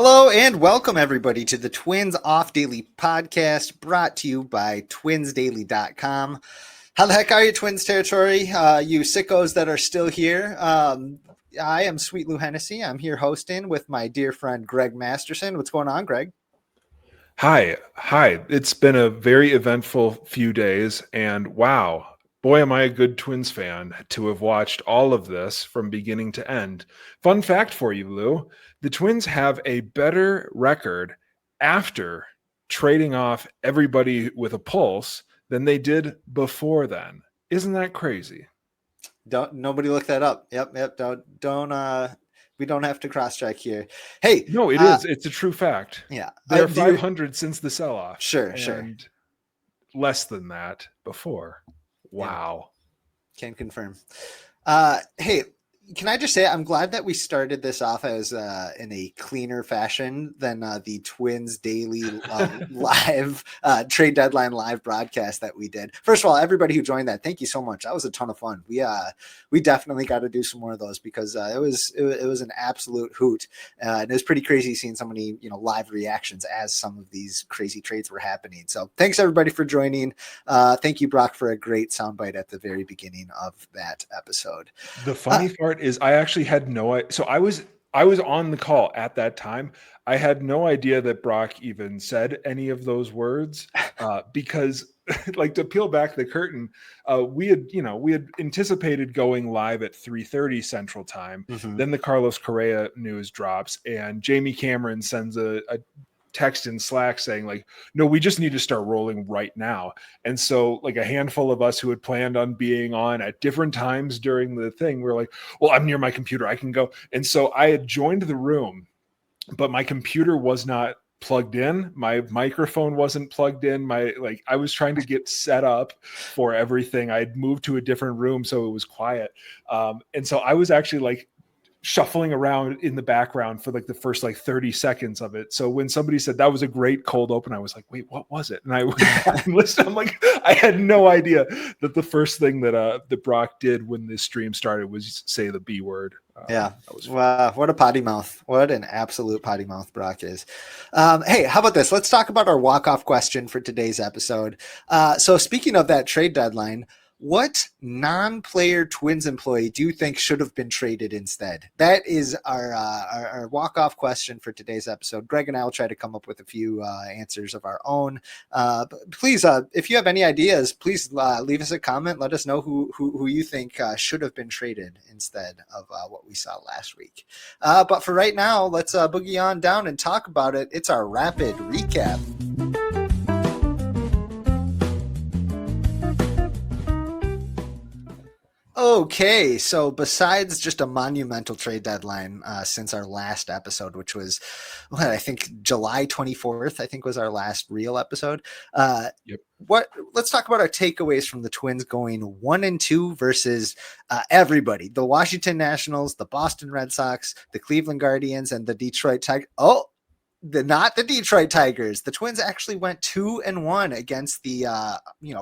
Hello and welcome everybody to the Twins Off Daily podcast brought to you by twinsdaily.com. How the heck are you, Twins territory? You sickos that are still here. I am Sweet Lou Hennessy. I'm here hosting with my dear friend Greg Masterson. What's going on, Greg? Hi. It's been a very eventful few days, and wow, boy, am I a good Twins fan to have watched all of this from beginning to end. Fun fact for you, Lou, the Twins have a better record after trading off everybody with a pulse than they did before then. Isn't that crazy? Nobody look that up. Yep. Don't. We don't have to cross-check here. Hey, No, it is. It's a true fact. Yeah, they're 500 since the sell-off. Sure. Less than that before. Wow. Yeah. Can confirm. Hey, can I just say I'm glad that we started this off as in a cleaner fashion than the Twins Daily live trade deadline live broadcast that we did. First of all, everybody who joined that, thank you so much. That was a ton of fun. We definitely got to do some more of those because it was an absolute hoot. And it was pretty crazy seeing so many live reactions as some of these crazy trades were happening. So thanks everybody for joining. Thank you, Brock, for a great soundbite at the very beginning of that episode. The funny part is I actually had no idea. So I was on the call at that time. I had no idea that Brock even said any of those words because like to peel back the curtain, we had anticipated going live at 3:30 Central Time. Mm-hmm. Then the Carlos Correa news drops and Jamie Cameron sends a text in Slack saying like, no, we just need to start rolling right now. And so like a handful of us who had planned on being on at different times during the thing, we're like, well, I'm near my computer, I can go. And so I had joined the room, but my computer was not plugged in. My microphone wasn't plugged in. I was trying to get set up for everything. I had moved to a different room, so it was quiet. And so I was actually like shuffling around in the background for like the first 30 seconds of it. So when somebody said that was a great cold open, I was like, wait, what was it? And I went back and listened. I'm like, I had no idea that the first thing that Brock did when this stream started was say the B word. Yeah. Wow. What a potty mouth. What an absolute potty mouth Brock is. Hey, how about this? Let's talk about our walk-off question for today's episode. So speaking of that trade deadline, what non-player Twins employee do you think should have been traded instead? That is our walk-off question for today's episode. Greg and I will try to come up with a few answers of our own. But please, if you have any ideas, please leave us a comment. Let us know who you think should have been traded instead of what we saw last week. But for right now, let's boogie on down and talk about it. It's our rapid recap. Okay, so besides just a monumental trade deadline since our last episode, which was, I think July 24th, I think was our last real episode. Yep. Let's talk about our takeaways from the Twins going 1-2 versus everybody: the Washington Nationals, the Boston Red Sox, the Cleveland Guardians, and the Detroit Tigers. Not the Detroit Tigers. The Twins actually went 2-1 against the,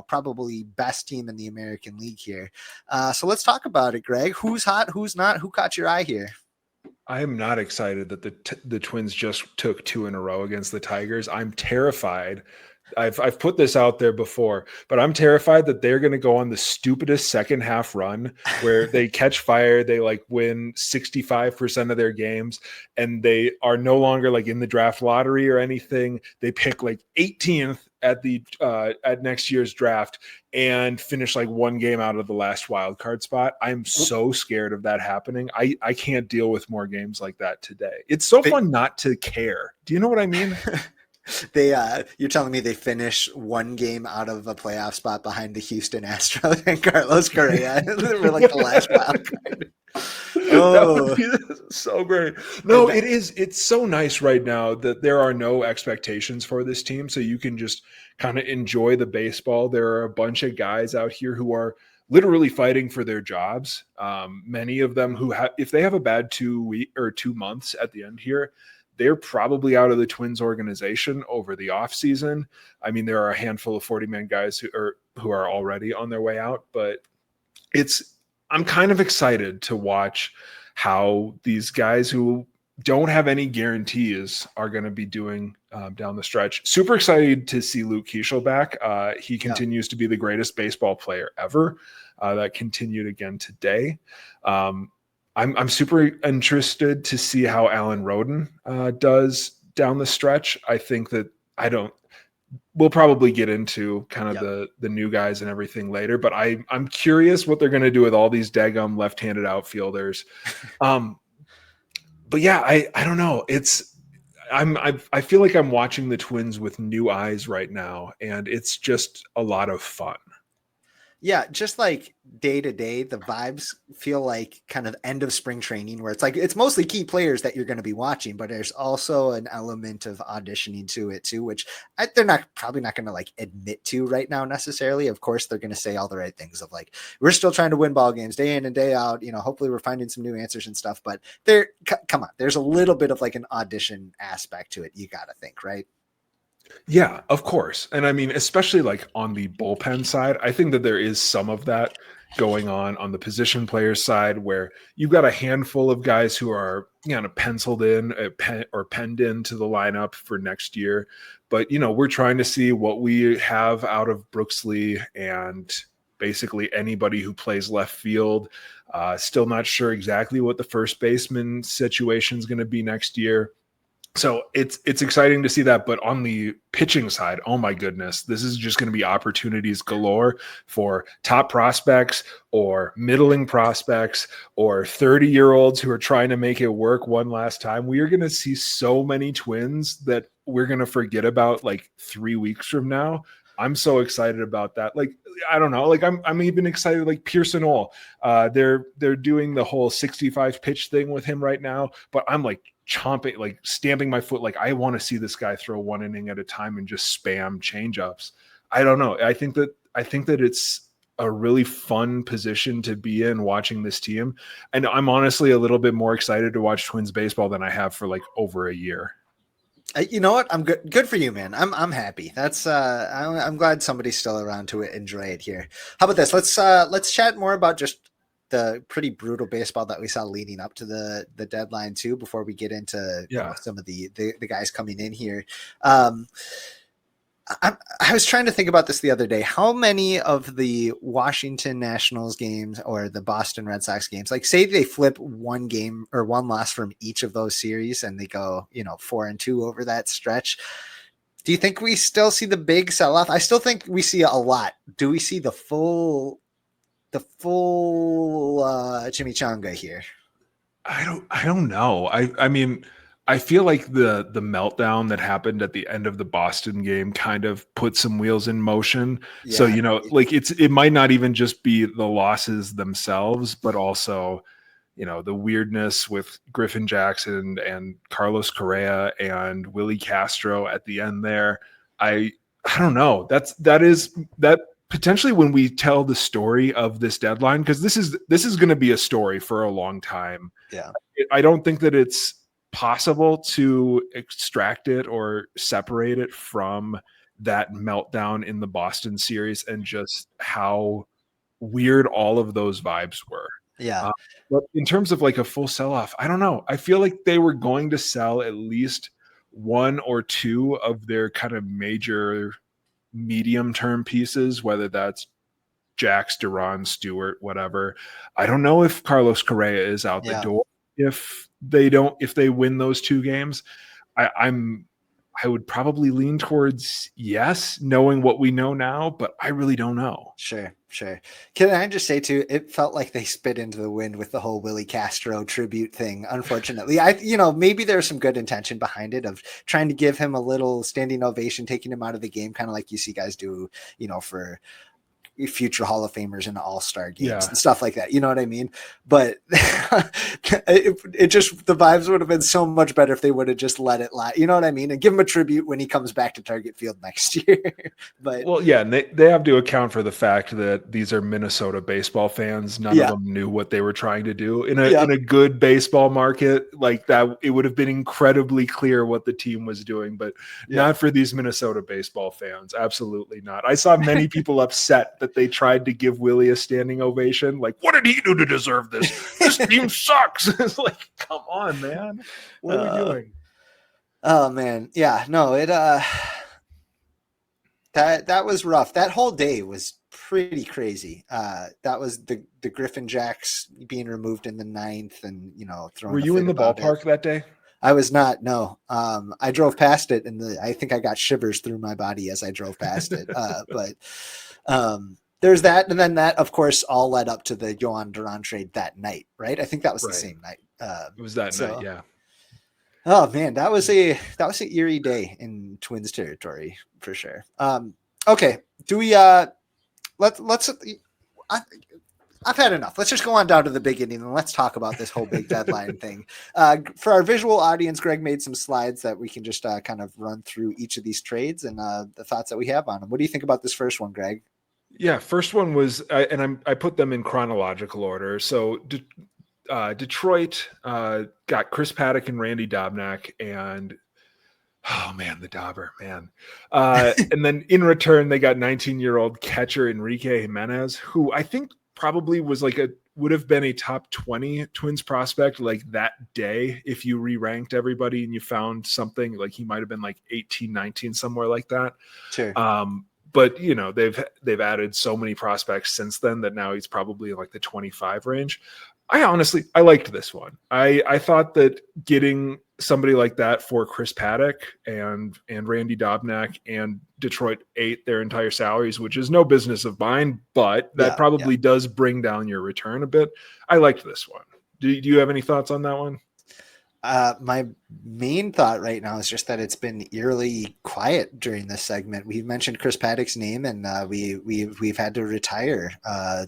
probably best team in the American League here. So let's talk about it, Greg. Who's hot? Who's not? Who caught your eye here? I am not excited that the Twins just took 2 in a row against the Tigers. I'm terrified. I've put this out there before, but I'm terrified that they're going to go on the stupidest second half run where they catch fire. They win 65% of their games and they are no longer in the draft lottery or anything. They pick 18th at next year's draft and finish one game out of the last wild card spot. I'm so scared of that happening. I can't deal with more games like that today. It's so fun not to care. Do you know what I mean? You're telling me they finish one game out of a playoff spot behind the Houston Astros and Carlos Correa. We're the last wild card. That would be so great. No, it is. It's so nice right now that there are no expectations for this team. So you can just kind of enjoy the baseball. There are a bunch of guys out here who are literally fighting for their jobs. Many of them who if they have a bad 2 months at the end here, they're probably out of the Twins organization over the offseason. I mean, there are a handful of 40-man guys who are already on their way out, but I'm kind of excited to watch how these guys who don't have any guarantees are going to be doing down the stretch. Super excited to see Luke Keeschel back. He continues to be the greatest baseball player ever. That continued again today. I'm super interested to see how Alan Roden does down the stretch. I think that we'll probably get into kind of the new guys and everything later, but I'm curious what they're going to do with all these daggum left-handed outfielders. But yeah, I don't know. I feel like I'm watching the Twins with new eyes right now, and it's just a lot of fun. Yeah, just like day to day, the vibes feel like kind of end of spring training where it's like it's mostly key players that you're going to be watching, but there's also an element of auditioning to it too, which they're probably not going to like admit to right now necessarily. Of course, they're going to say all the right things of like, we're still trying to win ball games day in and day out. Hopefully we're finding some new answers and stuff, but come on, there's a little bit of like an audition aspect to it. You got to think, right? Yeah, of course. And I mean, especially like on the bullpen side, I think that there is some of that going on the position player side where you've got a handful of guys who are penciled in or penned into the lineup for next year. But, we're trying to see what we have out of Brooks Lee and basically anybody who plays left field. Still not sure exactly what the first baseman situation is going to be next year. So it's exciting to see that. But on the pitching side, oh my goodness, this is just going to be opportunities galore for top prospects or middling prospects or 30-year-olds who are trying to make it work one last time. We are going to see so many Twins that we're going to forget about like 3 weeks from now. I'm so excited about that. Like, I don't know. Like, I'm even excited. Like Pearson Ol, they're doing the whole 65 pitch thing with him right now. But I'm like chomping, like stamping my foot. Like, I want to see this guy throw one inning at a time and just spam changeups. I don't know. I think that it's a really fun position to be in watching this team, and I'm honestly a little bit more excited to watch Twins baseball than I have for like over a year. You know what? I'm good for you, man. I'm happy. That's I'm glad somebody's still around to enjoy it here. How about this? Let's chat more about just the pretty brutal baseball that we saw leading up to the deadline too, before we get into some of the guys coming in here. I was trying to think about this the other day. How many of the Washington Nationals games or the Boston Red Sox games, like say they flip one game or one loss from each of those series and they go, 4-2 over that stretch. Do you think we still see the big sell off? I still think we see a lot. Do we see the full chimichanga here? I don't know. I mean, I feel like the meltdown that happened at the end of the Boston game kind of put some wheels in motion. Yeah. So, like it might not even just be the losses themselves, but also, the weirdness with Griffin Jackson and Carlos Correa and Willie Castro at the end there. I don't know. That potentially when we tell the story of this deadline, because this is going to be a story for a long time. Yeah. I don't think that it's possible to extract it or separate it from that meltdown in the Boston series and just how weird all of those vibes were. Yeah. But in terms of like a full sell-off, I don't know. I feel like they were going to sell at least one or two of their kind of major medium-term pieces, whether that's Jax, Duran, Stewart, whatever. I don't know if Carlos Correa is out the door. If they win those two games, I would probably lean towards yes, knowing what we know now, but I really don't know. Sure. Can I just say too, it felt like they spit into the wind with the whole Willie Castro tribute thing. Unfortunately, maybe there's some good intention behind it of trying to give him a little standing ovation, taking him out of the game, kind of like you see guys do, for future Hall of Famers and All-Star games and stuff like that. You know what I mean? But it just, the vibes would have been so much better if they would have just let it lie. You know what I mean? And give him a tribute when he comes back to Target Field next year. But well, yeah, and they have to account for the fact that these are Minnesota baseball fans. None of them knew what they were trying to do in a good baseball market like that. It would have been incredibly clear what the team was doing, but not for these Minnesota baseball fans. Absolutely not. I saw many people upset that that they tried to give Willie a standing ovation. Like, what did he do to deserve this? This team sucks. It's like, come on, man. What are we doing? Oh man. Yeah, no, that was rough. That whole day was pretty crazy. That was the Griffin Jacks being removed in the ninth, and throwing. Were you in the ballpark that day? I was not. No. I drove past it, and I think I got shivers through my body as I drove past it. But there's that, and then that, of course, all led up to the Yohan Duran trade that night, right? I think that was the same night. It was that night, yeah. Oh man, that was an eerie day in Twins territory for sure. Okay, do we let's I've had enough. Let's just go on down to the big inning and let's talk about this whole big deadline thing. For our visual audience, Greg made some slides that we can just kind of run through each of these trades and the thoughts that we have on them. What do you think about this first one, Greg? Yeah, first one was, I put them in chronological order. So Detroit got Chris Paddock and Randy Dobnak, and oh man, the Dauber, man. And then in return, they got 19-year-old catcher Enrique Jimenez, who I think probably was would have been a top 20 Twins prospect like that day if you re-ranked everybody and you found something. Like he might have been like 18, 19, somewhere like that. Sure. But they've added so many prospects since then that now he's probably like the 25 range. I liked this one. I thought that getting somebody like that for Chris Paddock and Randy Dobnak, and Detroit ate their entire salaries, which is no business of mine, but that probably does bring down your return a bit. I liked this one. Do you have any thoughts on that one? My main thought right now is just that it's been eerily quiet during this segment. We've mentioned Chris Paddock's name, and we've had to retire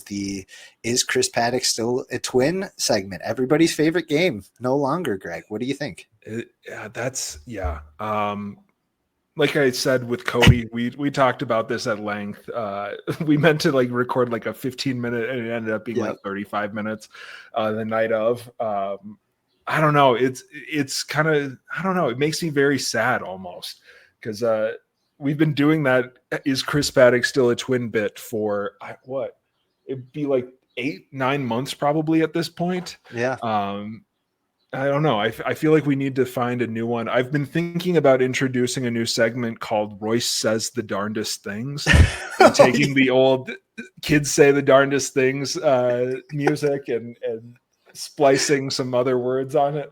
the "Is Chris Paddock Still a Twin" segment. Everybody's favorite game, no longer. Greg, what do you think? Like I said with Cody, we talked about this at length. We meant to record a 15-minute, and it ended up being 35 minutes the night of. I don't know. It's kind of, I don't know. It makes me very sad almost, because we've been doing that. Is Chris Paddock still a Twin bit for what? It'd be 8-9 months probably at this point. Yeah. I don't know. I feel like we need to find a new one. I've been thinking about introducing a new segment called Royce Says the Darndest Things, and taking the old Kids Say the Darndest Things music and splicing some other words on it,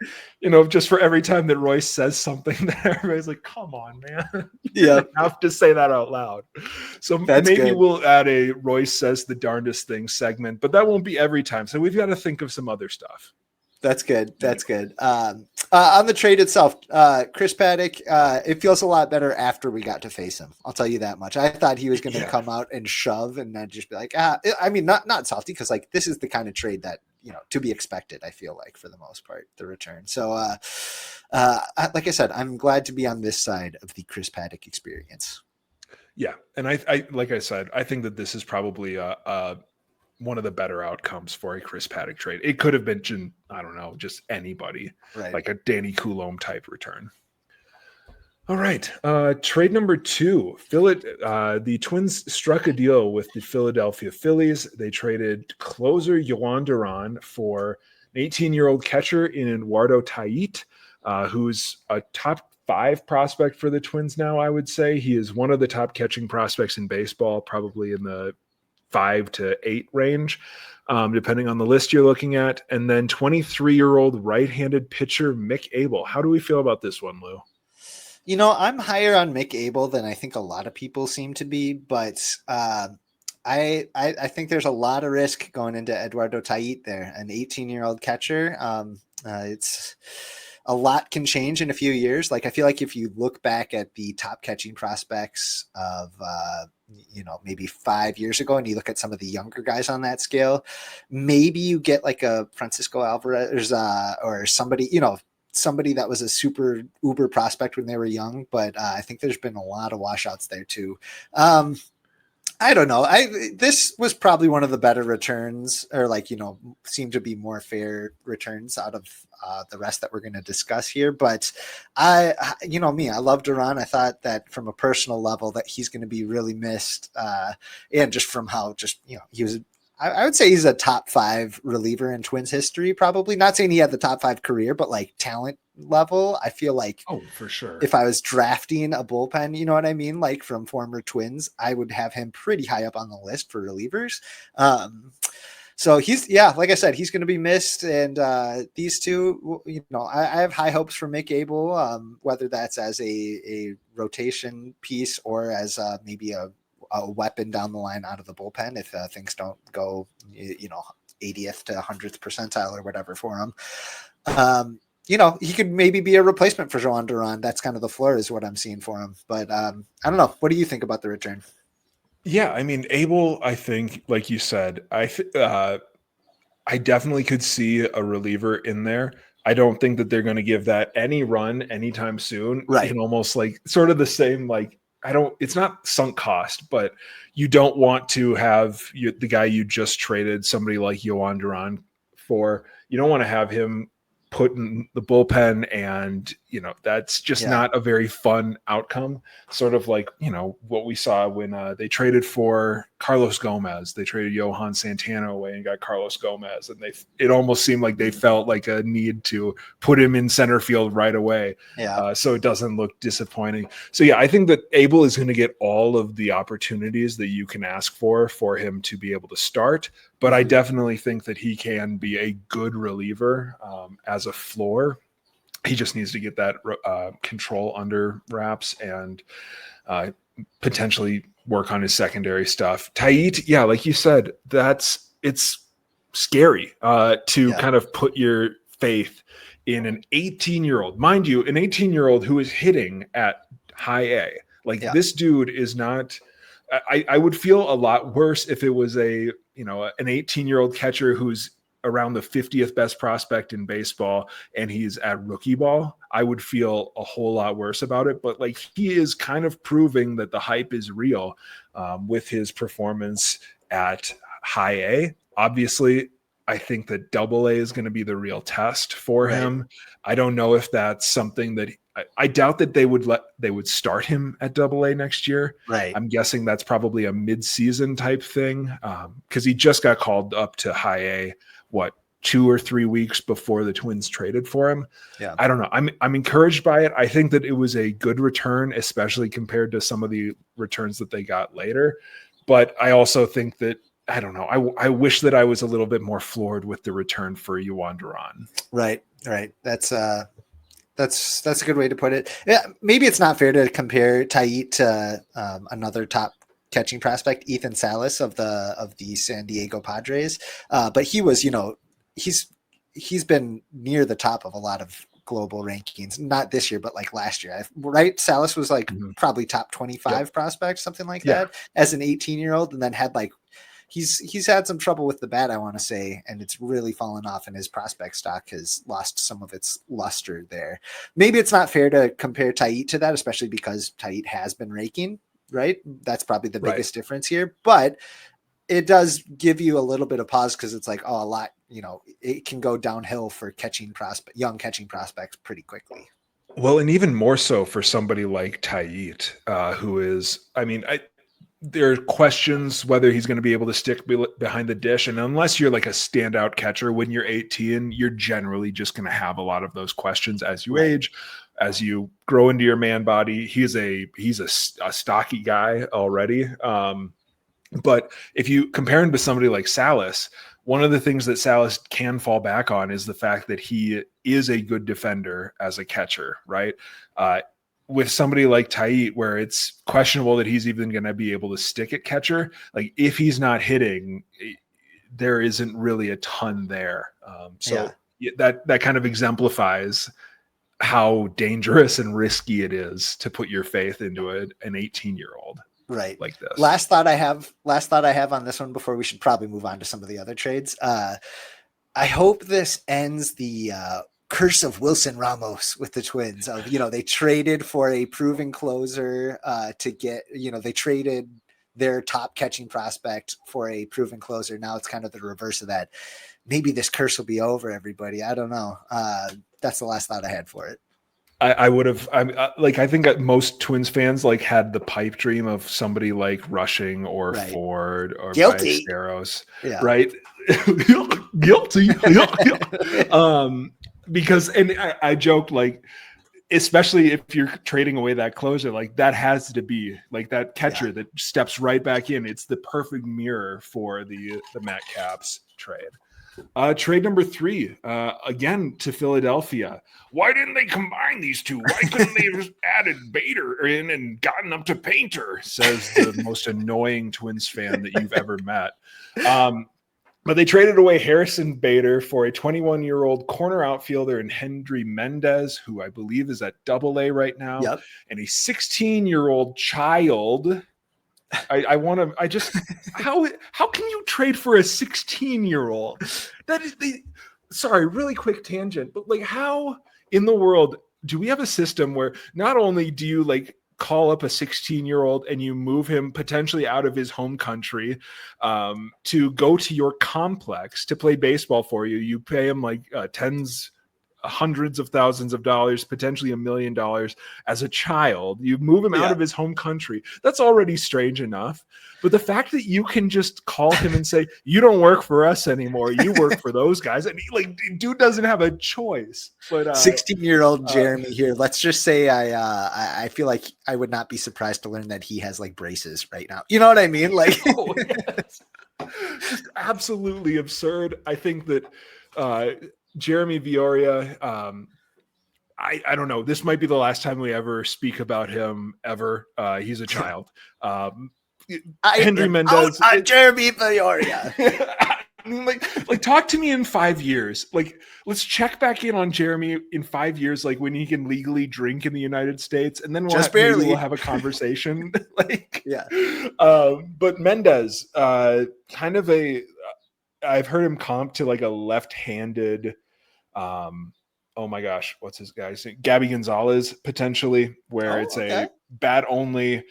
just for every time that Royce says something that everybody's like, come on, man. Yeah. Have to say that out loud. So maybe good. We'll add a Royce Says the Darndest Thing segment, but that won't be every time. So we've got to think of some other stuff. That's good. That's good. On the trade itself, Chris Paddock, it feels a lot better after we got to face him. I'll tell you that much. I thought he was going to come out and shove and then just be like, I mean, not salty, because this is the kind of trade that, to be expected, I feel like, for the most part, the return. So, like I said, I'm glad to be on this side of the Chris Paddock experience. Yeah. And I like I said, I think that this is probably one of the better outcomes for a Chris Paddock trade. It could have been, I don't know, just anybody, right, like a Danny Coulomb type return. All right. Trade number 2. The Twins struck a deal with the Philadelphia Phillies. They traded closer Yohan Duran for an 18-year-old catcher in Eduardo Tait, who's a top 5 prospect for the Twins now, I would say. He is one of the top catching prospects in baseball, probably in the 5 to 8 range, depending on the list you're looking at. And then 23-year-old right-handed pitcher Mick Abel. How do we feel about this one, Lou? I'm higher on Mick Abel than I think a lot of people seem to be, but I think there's a lot of risk going into Eduardo Tait there, an 18-year-old catcher. It's a lot can change in a few years. I feel like if you look back at the top catching prospects of maybe 5 years ago, and you look at some of the younger guys on that scale, maybe you get a Francisco Alvarez or somebody, somebody that was a super uber prospect when they were young. But I think there's been a lot of washouts there too. I don't know. This was probably one of the better returns, or like, seemed to be more fair returns out of the rest that we're going to discuss here. But I love Duran. I thought that from a personal level that he's going to be really missed, and just from how he was. I would say he's a top 5 reliever in Twins history, probably. Not saying he had the top 5 career, but like talent level, I feel like for sure. if I was drafting a bullpen, you know what I mean? Like from former Twins, I would have him pretty high up on the list for relievers. So like I said, he's going to be missed. And these two, I have high hopes for Mick Abel, whether that's as a rotation piece or as maybe a weapon down the line out of the bullpen if things don't go, 80th to 100th percentile or whatever for him. He could maybe be a replacement for Joan Duran. That's kind of the floor is what I'm seeing for him. But I don't know. What do you think about the return? Yeah, I mean, Abel, I think, like you said, I definitely could see a reliever in there. I don't think that they're going to give that any run anytime soon. Right. In almost like sort of the same, like, it's not sunk cost, but you don't want to have the guy you just traded somebody like Yohan Duran for. You don't want to have him put in the bullpen, and that's just not a very fun outcome. Sort of like what we saw when they traded for Carlos Gomez. They traded Johan Santana away and got Carlos Gomez, and it almost seemed like they felt like a need to put him in center field right away, so it doesn't look disappointing. So yeah, I think that Abel is going to get all of the opportunities that you can ask for him to be able to start. But I definitely think that he can be a good reliever as a floor. He just needs to get that control under wraps and potentially work on his secondary stuff. Tait, yeah, like you said, it's scary to kind of put your faith in an 18-year-old. Mind you, an 18-year-old who is hitting at high A. This dude is not... I would feel a lot worse if it was an 18-year-old catcher who's around the 50th best prospect in baseball and he's at rookie ball. I would feel a whole lot worse about it. But he is kind of proving that the hype is real with his performance at high A. Obviously, I think that double A is going to be the real test for him. I don't know if that's something that I doubt that they would start him at double A next year. Right. I'm guessing that's probably a mid-season type thing because he just got called up to high A, 2 or 3 weeks before the Twins traded for him. Yeah. I don't know. I'm encouraged by it. I think that it was a good return, especially compared to some of the returns that they got later. But I also think that, I don't know. I wish that I was a little bit more floored with the return for Yohan Duran. Right. That's a good way to put it. Yeah, maybe it's not fair to compare Tait to another top catching prospect, Ethan Salas of the San Diego Padres. But he was, he's been near the top of a lot of global rankings, not this year, but last year, right? Salas was probably top 25 prospect, something like that, as an 18-year-old, and then had he's had some trouble with the bat, I want to say, and it's really fallen off, and his prospect stock has lost some of its luster there. Maybe it's not fair to compare Tait to that, especially because Tait has been raking, right? That's probably the biggest difference here, but it does give you a little bit of pause because it's a lot, it can go downhill for young catching prospects pretty quickly. Well, and even more so for somebody like Tait, who is, there are questions whether he's going to be able to stick behind the dish. And unless you're a standout catcher when you're 18, you're generally just going to have a lot of those questions as you age, as you grow into your man body. He's a stocky guy already. But if you compare him to somebody like Salas, one of the things that Salas can fall back on is the fact that he is a good defender as a catcher, right? With somebody like Tait, where it's questionable that he's even going to be able to stick at catcher, if he's not hitting, there isn't really a ton there. That kind of exemplifies how dangerous and risky it is to put your faith into an 18-year-old. Right. Like this. Last thought I have on this one before we should probably move on to some of the other trades. I hope this ends the curse of Wilson Ramos with the Twins. They traded for a proven closer to get, they traded their top catching prospect for a proven closer. Now it's kind of the reverse of that. Maybe this curse will be over, everybody. I don't know. That's the last thought I had for it. I would have, I think that most Twins fans like had the pipe dream of somebody like Rushing or Right. Ford or Guilty. Ballesteros, Yeah. right? Guilty. Because, and I joked, like, especially if you're trading away that closer, like that has to be like that catcher that steps right back in. It's the perfect mirror for the Matt Capps trade. Trade number 3, again to Philadelphia. Why didn't they combine these two? Why couldn't they have added Bader in and gotten up to Painter? Says the most annoying Twins fan that you've ever met. But they traded away Harrison Bader for a 21-year-old corner outfielder in Hendry Mendez, who I believe is at AA right now, and a 16-year-old child. How can you trade for a 16-year-old? That is sorry, really quick tangent, but like, how in the world do we have a system where not only do you like call up a 16-year-old and you move him potentially out of his home country to go to your complex to play baseball for you, you pay him like hundreds of thousands of dollars, potentially $1 million as a child. You move him out of his home country. That's already strange enough. But the fact that you can just call him and say, you don't work for us anymore, you work for those guys. And dude doesn't have a choice. But 16-year-old Jeremy here. Let's just say I feel like I would not be surprised to learn that he has like braces right now. You know what I mean? Like, yes. Just absolutely absurd. I think that Jeremy Vioria, I don't know. This might be the last time we ever speak about him ever. He's a child. Hendry Mendez. Jeremy Vioria. like talk to me in 5 years. Like, let's check back in on Jeremy in 5 years, like when he can legally drink in the United States, and then we'll have a conversation. But Mendez, kind of I've heard him comp to like a left-handed oh my gosh, what's his guy's name? Gabby Gonzalez, potentially, where it's a bat only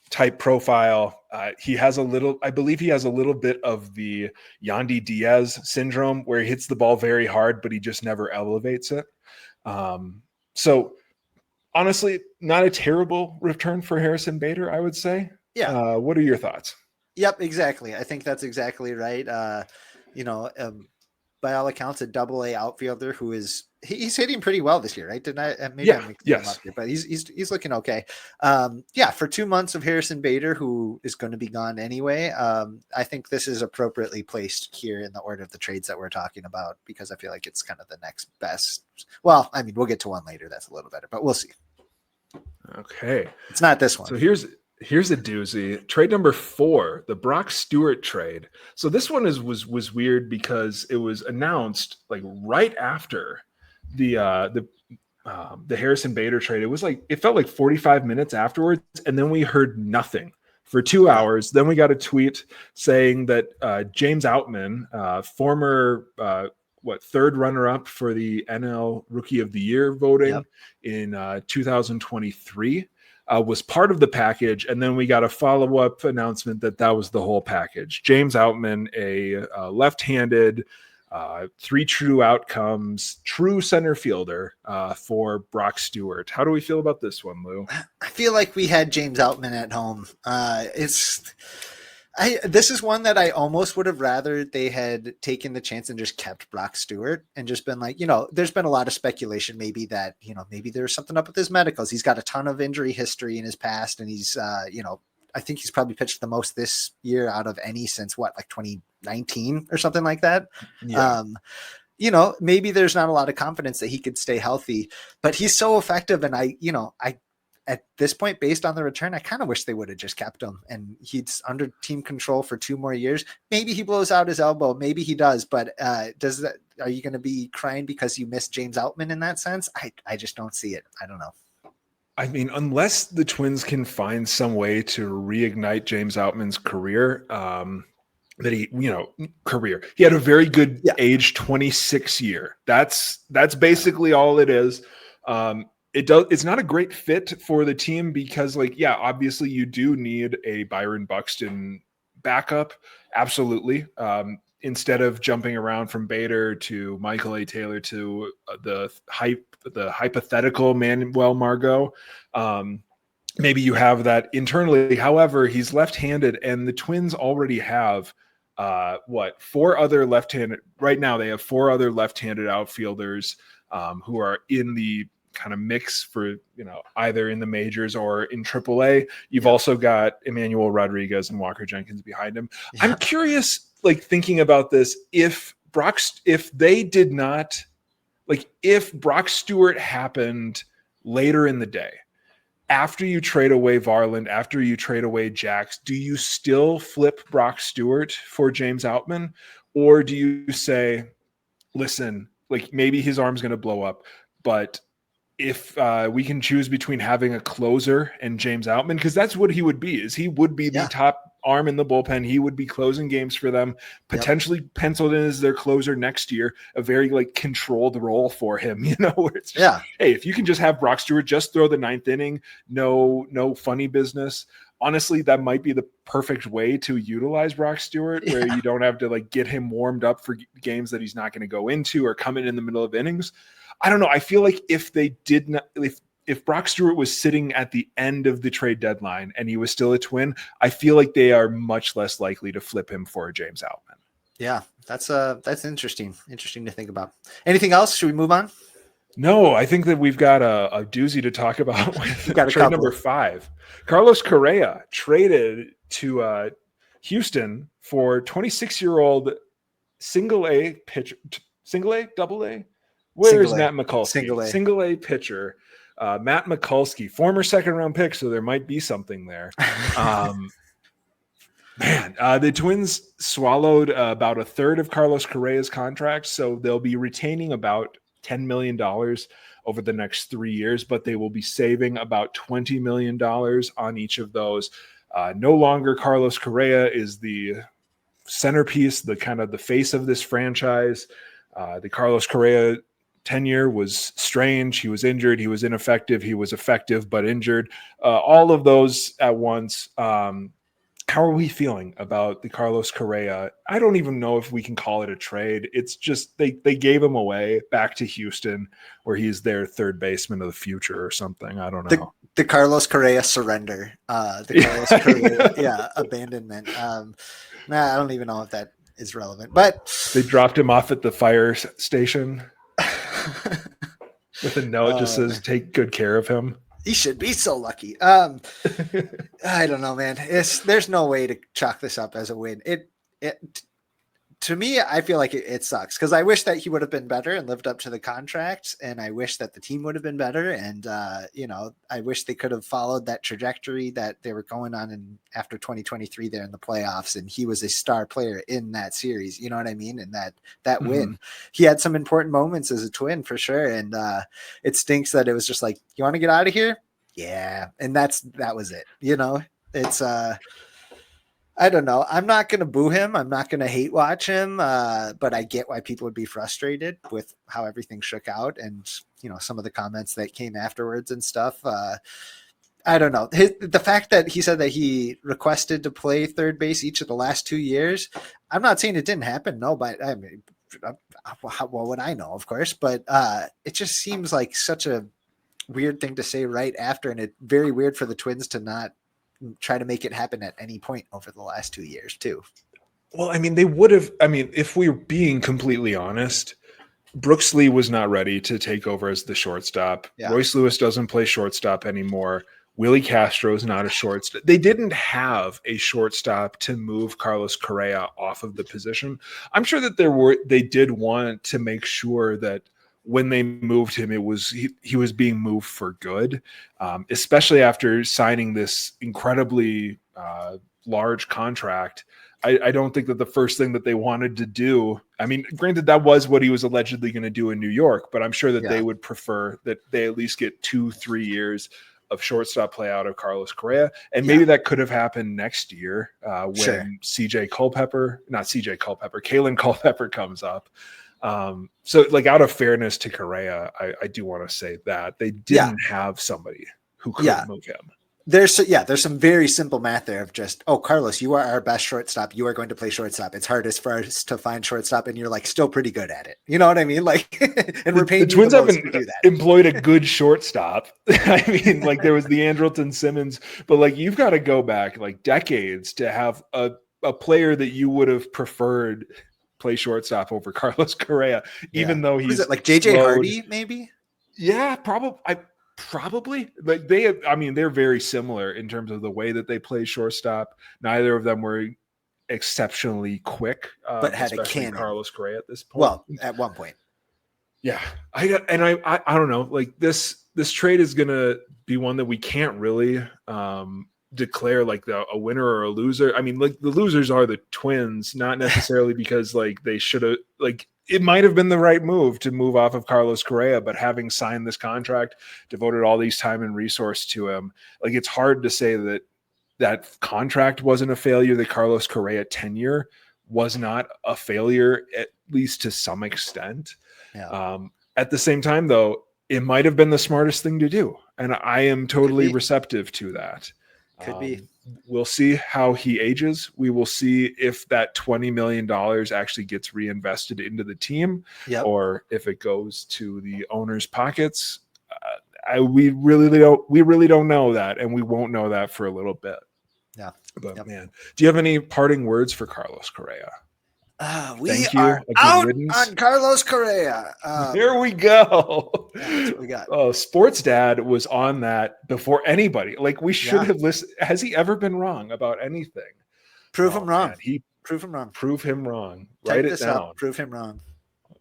type profile. He has I believe he has a little bit of the Yandy Diaz syndrome, where he hits the ball very hard, but he just never elevates it. So honestly, not a terrible return for Harrison Bader, I would say. Yeah. What are your thoughts? Yep, exactly. I think that's exactly right. By all accounts, a AA outfielder who he's hitting pretty well this year, right? Didn't I? Maybe I'm mixing him up here, but he's looking okay. For 2 months of Harrison Bader, who is going to be gone anyway. I think this is appropriately placed here in the order of the trades that we're talking about, because I feel like it's kind of the next best. Well, I mean, we'll get to one later that's a little better, but we'll see. Okay, it's not this one. So here's a doozy. Trade number 4, the Brock Stewart trade. So this one was weird because it was announced like right after the Harrison Bader trade. It felt like 45 minutes afterwards, and then we heard nothing for 2 hours. Then we got a tweet saying that James Outman, former third runner-up for the NL Rookie of the Year voting in 2023. Was part of the package, and then we got a follow-up announcement that was the whole package. James Outman, a left-handed, 3 true outcomes, true center fielder for Brock Stewart. How do we feel about this one, Lou? I feel like we had James Outman at home. This is one that I almost would have rather they had taken the chance and just kept Brock Stewart and just been like, there's been a lot of speculation maybe that, maybe there's something up with his medicals. He's got a ton of injury history in his past, and he's, I think he's probably pitched the most this year out of any since like 2019 or something like that. Yeah. Maybe there's not a lot of confidence that he could stay healthy, but he's so effective. And at this point, based on the return, I kind of wish they would have just kept him, and he's under team control for 2 more years. Maybe he blows out his elbow. Maybe he does. But are you going to be crying because you missed James Outman in that sense? I just don't see it. I don't know. I mean, unless the Twins can find some way to reignite James Outman's career, he had a very good age 26 year. That's basically all it is. it's not a great fit for the team because, like, yeah, obviously you do need a Byron Buxton backup. Absolutely. Instead of jumping around from Bader to Michael A. Taylor to the hypothetical Manuel Margot, maybe you have that internally. However, he's left-handed, and the Twins already have four other left-handed. Right now, they have four other left-handed outfielders who are in the kind of mix for, either in the majors or in AAA. You've also got Emmanuel Rodriguez and Walker Jenkins behind him. Yeah. I'm curious, like, thinking about this, if Brock Stewart happened later in the day, after you trade away Varland, after you trade away Jax, do you still flip Brock Stewart for James Outman? Or do you say, listen, like, maybe his arm's going to blow up, but if we can choose between having a closer and James Outman, because that's what he would be, the top arm in the bullpen. He would be closing games for them, potentially penciled in as their closer next year, a very, like, controlled role for him, where it's just, hey, if you can just have Brock Stewart just throw the ninth inning, no funny business. Honestly, that might be the perfect way to utilize Brock Stewart, where you don't have to, like, get him warmed up for games that he's not going to go into or come in the middle of innings. I don't know. I feel like if Brock Stewart was sitting at the end of the trade deadline and he was still a Twin, I feel like they are much less likely to flip him for James Outman. Yeah, that's interesting to think about. Anything else? Should we move on? No, I think that we've got a doozy to talk about with trade number 5. Carlos Correa traded to Houston for 26-year-old single A pitcher, single A, double A. Where's Matt Mikulski? Single A pitcher. Matt Mikulski, former second-round pick, so there might be something there. The Twins swallowed about a third of Carlos Correa's contract, so they'll be retaining about $10 million over the next 3 years, but they will be saving about $20 million on each of those. No longer Carlos Correa is the centerpiece, the kind of the face of this franchise. The Carlos Correa tenure was strange. He was injured. He was ineffective. He was effective, but injured. All of those at once. How are we feeling about the Carlos Correa? I don't even know if we can call it a trade. It's just they gave him away back to Houston, where he's their third baseman of the future or something. I don't know. The Carlos Correa surrender. The Carlos Correa abandonment. I don't even know if that is relevant. But they dropped him off at the fire station with a note that just says, "Take good care of him." He should be so lucky. I don't know, man. There's no way to chalk this up as a win. To me, I feel like it sucks because I wish that he would have been better and lived up to the contract, and I wish that the team would have been better. And I wish they could have followed that trajectory that they were going on after 2023 there in the playoffs. And he was a star player in that series. You know what I mean? And that win, he had some important moments as a Twin for sure. And it stinks that it was just like, you want to get out of here? Yeah. And that was it. It's I don't know. I'm not going to boo him. I'm not going to hate watch him. But I get why people would be frustrated with how everything shook out and, some of the comments that came afterwards and stuff. I don't know. The fact that he said that he requested to play third base each of the last 2 years, I'm not saying it didn't happen. No, but I mean, what would I know, of course, but it just seems like such a weird thing to say right after. And it's very weird for the Twins to not try to make it happen at any point over the last 2 years too. Well, I mean, they would have, if we're being completely honest, Brooks Lee was not ready to take over as the shortstop. Yeah. Royce Lewis doesn't play shortstop anymore. Willie Castro is not a shortstop. They didn't have a shortstop to move Carlos Correa off of the position. I'm sure that they did want to make sure that when they moved him, he was being moved for good, especially after signing this incredibly large contract. I don't think that the first thing that they wanted to do, granted, that was what he was allegedly going to do in New York, but I'm sure that they would prefer that they at least get 2-3 years of shortstop play out of Carlos Correa. And maybe that could have happened next year when Kalen Culpepper comes up. So like out of fairness to Correa, I do want to say that they didn't have somebody who could move him. There's some very simple math there of just, oh, Carlos, you are our best shortstop. You are going to play shortstop. It's hardest for us to find shortstop, and you're like still pretty good at it. You know what I mean? Like, and we're paying the Twins to haven't do that. Employed a good shortstop. I mean, like there was the Andrelton Simmons, but like you've got to go back like decades to have a player that you would have preferred play shortstop over Carlos Correa, even though he's like JJ Hardy, maybe. Yeah, probably like they're very similar in terms of the way that they play shortstop. Neither of them were exceptionally quick, but had a cannon. Carlos Correa at this point. Well, at one point. Yeah. I don't know, like this trade is going to be one that we can't really declare like a winner or a loser. I mean, like the losers are the Twins, not necessarily because like they should have, like it might have been the right move to move off of Carlos Correa, but having signed this contract, devoted all these time and resource to him, like it's hard to say that contract wasn't a failure. The Carlos Correa tenure was not a failure, at least to some extent. Yeah. At the same time, though, it might have been the smartest thing to do, and I am totally receptive to that. Could be. We'll see how he ages. We will see if that $20 million actually gets reinvested into the team, or if it goes to the owner's pockets. We really don't know that, and we won't know that for a little bit. Yeah. But man, do you have any parting words for Carlos Correa? We are out on Carlos Correa. There we go. That's what we got. Oh, Sports Dad was on that before anybody. Like we should have listened. Has he ever been wrong about anything? Prove him wrong. Man, prove him wrong. Prove him wrong. Type Write it this down. Up. Prove him wrong.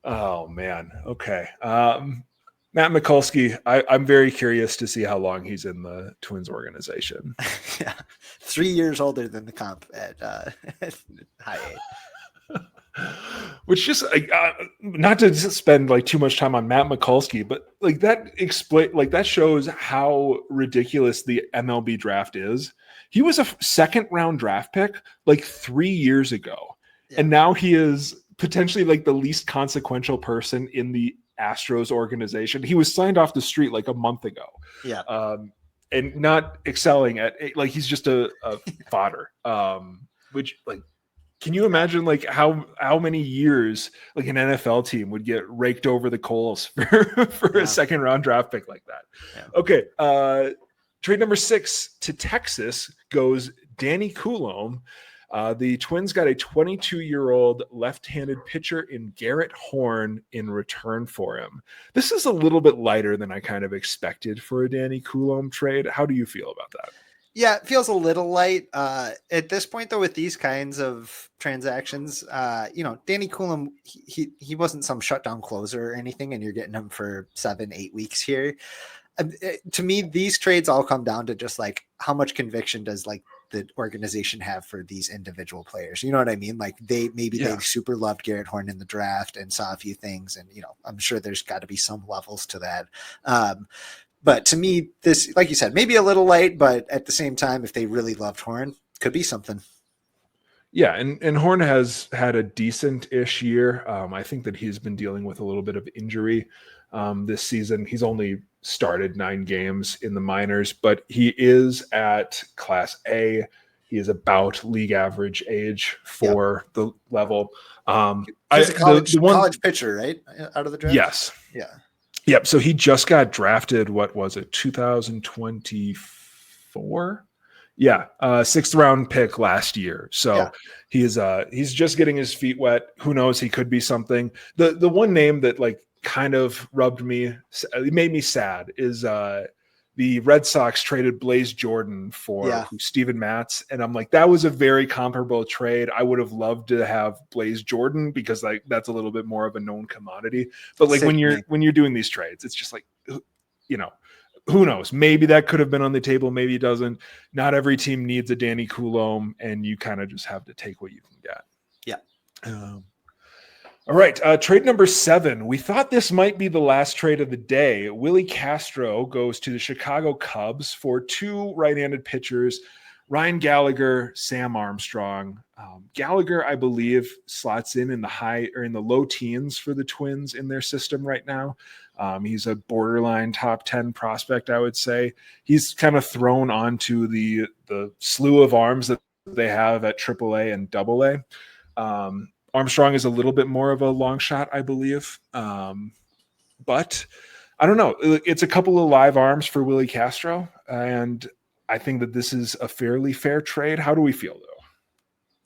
Oh man. Okay. Matt Mikulski, I'm very curious to see how long he's in the Twins organization. 3 years older than the comp at high A. Which just not to spend like too much time on Matt Mikulski, but like that shows how ridiculous the MLB draft is. He was a second round draft pick like 3 years ago, and now he is potentially like the least consequential person in the Astros organization. He was signed off the street like a month ago. And not excelling at, like, he's just a fodder. Which, like, can you imagine like how many years like an NFL team would get raked over the coals for a second round draft pick like that? Okay. Trade number 6 to Texas goes Danny Coulombe. The Twins got a 22-year-old left-handed pitcher in Garrett Horn in return for him. This is a little bit lighter than I kind of expected for a Danny Coulombe trade. How do you feel about that? Yeah, it feels a little light. At this point, though, with these kinds of transactions, Danny Coulombe, he wasn't some shutdown closer or anything, and you're getting him for 7-8 weeks here. To me, these trades all come down to just like how much conviction does like the organization have for these individual players. You know what I mean? Like they super loved Garrett Horn in the draft and saw a few things, and I'm sure there's got to be some levels to that. But to me, this, like you said, maybe a little light, but at the same time, if they really loved Horn, could be something. Yeah, and Horn has had a decent-ish year. I think that he's been dealing with a little bit of injury this season. He's only started 9 games in the minors, but he is at Class A. He is about league average age for the level. He's a college pitcher, right? Out of the draft? Yes. Yeah. Yep. So he just got drafted. What was it? 2024. Yeah. 6th round pick last year. So he's just getting his feet wet. Who knows? He could be something. The one name that like kind of rubbed me, it made me sad, is the Red Sox traded Blaze Jordan for Steven Matz. And I'm like, that was a very comparable trade. I would have loved to have Blaze Jordan because like that's a little bit more of a known commodity. But like when you're doing these trades, it's just like, who knows? Maybe that could have been on the table. Maybe it doesn't. Not every team needs a Danny Coulombe, and you kind of just have to take what you can get. Yeah. All right, trade number 7. We thought this might be the last trade of the day. Willie Castro goes to the Chicago Cubs for 2 right-handed pitchers. Ryan Gallagher, Sam Armstrong. Gallagher, I believe, slots in the high or in the low teens for the Twins in their system right now. He's a borderline top 10 prospect, I would say. He's kind of thrown onto the slew of arms that they have at AAA and AA. Armstrong is a little bit more of a long shot, I believe. But I don't know. It's a couple of live arms for Willie Castro, and I think that this is a fairly fair trade. How do we feel, though?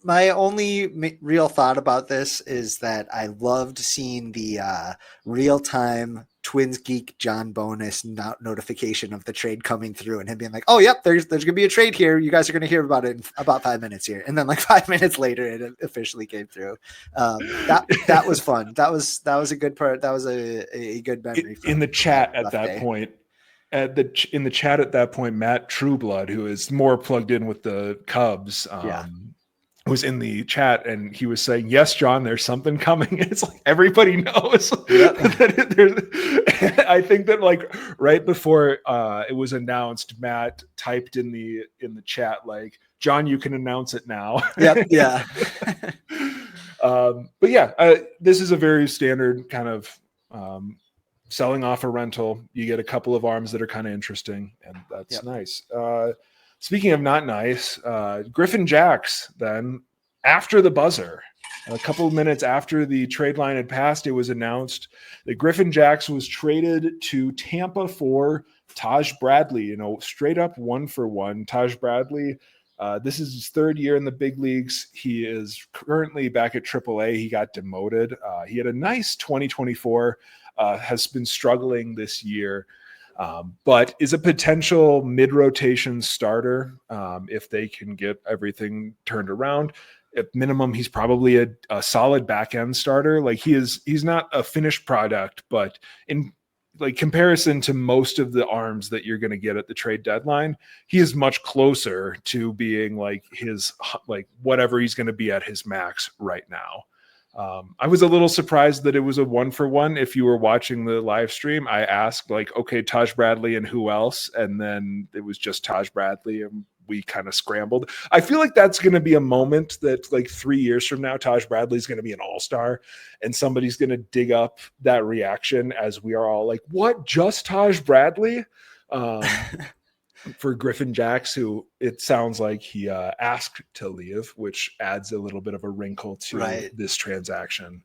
My only real thought about this is that I loved seeing the real-time Twins Geek John bonus notification of the trade coming through and him being like, oh, yep, there's going to be a trade here. You guys are going to hear about it in about 5 minutes here. And then like 5 minutes later, it officially came through. That was fun. That was a good part. That was a good memory. In the chat at that point, in the chat at that point, Matt Trueblood, who is more plugged in with the Cubs, was in the chat, and he was saying, yes, John, there's something coming. It's like everybody knows. I think that like right before it was announced, Matt typed in the chat like, John, you can announce it now. Yep. Yeah. But yeah, this is a very standard kind of selling off a rental. You get a couple of arms that are kind of interesting, and that's nice. Speaking of not nice, Griffin Jacks, then after the buzzer, a couple of minutes after the trade line had passed, it was announced that Griffin Jacks was traded to Tampa for Taj Bradley, straight up 1-for-1. Taj Bradley, this is his third year in the big leagues. He is currently back at AAA. He got demoted. He had a nice 2024, has been struggling this year. But is a potential mid-rotation starter if they can get everything turned around. At minimum, he's probably a solid back-end starter. Like he's not a finished product, but in like comparison to most of the arms that you're going to get at the trade deadline, he is much closer to being like his like whatever he's going to be at his max right now. I was a little surprised that it was a 1-for-1. If you were watching the live stream, I asked like, okay, Taj Bradley and who else? And then it was just Taj Bradley, and we kind of scrambled. I feel like that's going to be a moment that like 3 years from now, Taj Bradley is going to be an all-star, and somebody's going to dig up that reaction as we are all like, what, just Taj Bradley? For Griffin Jacks, who it sounds like he asked to leave, which adds a little bit of a wrinkle to this transaction.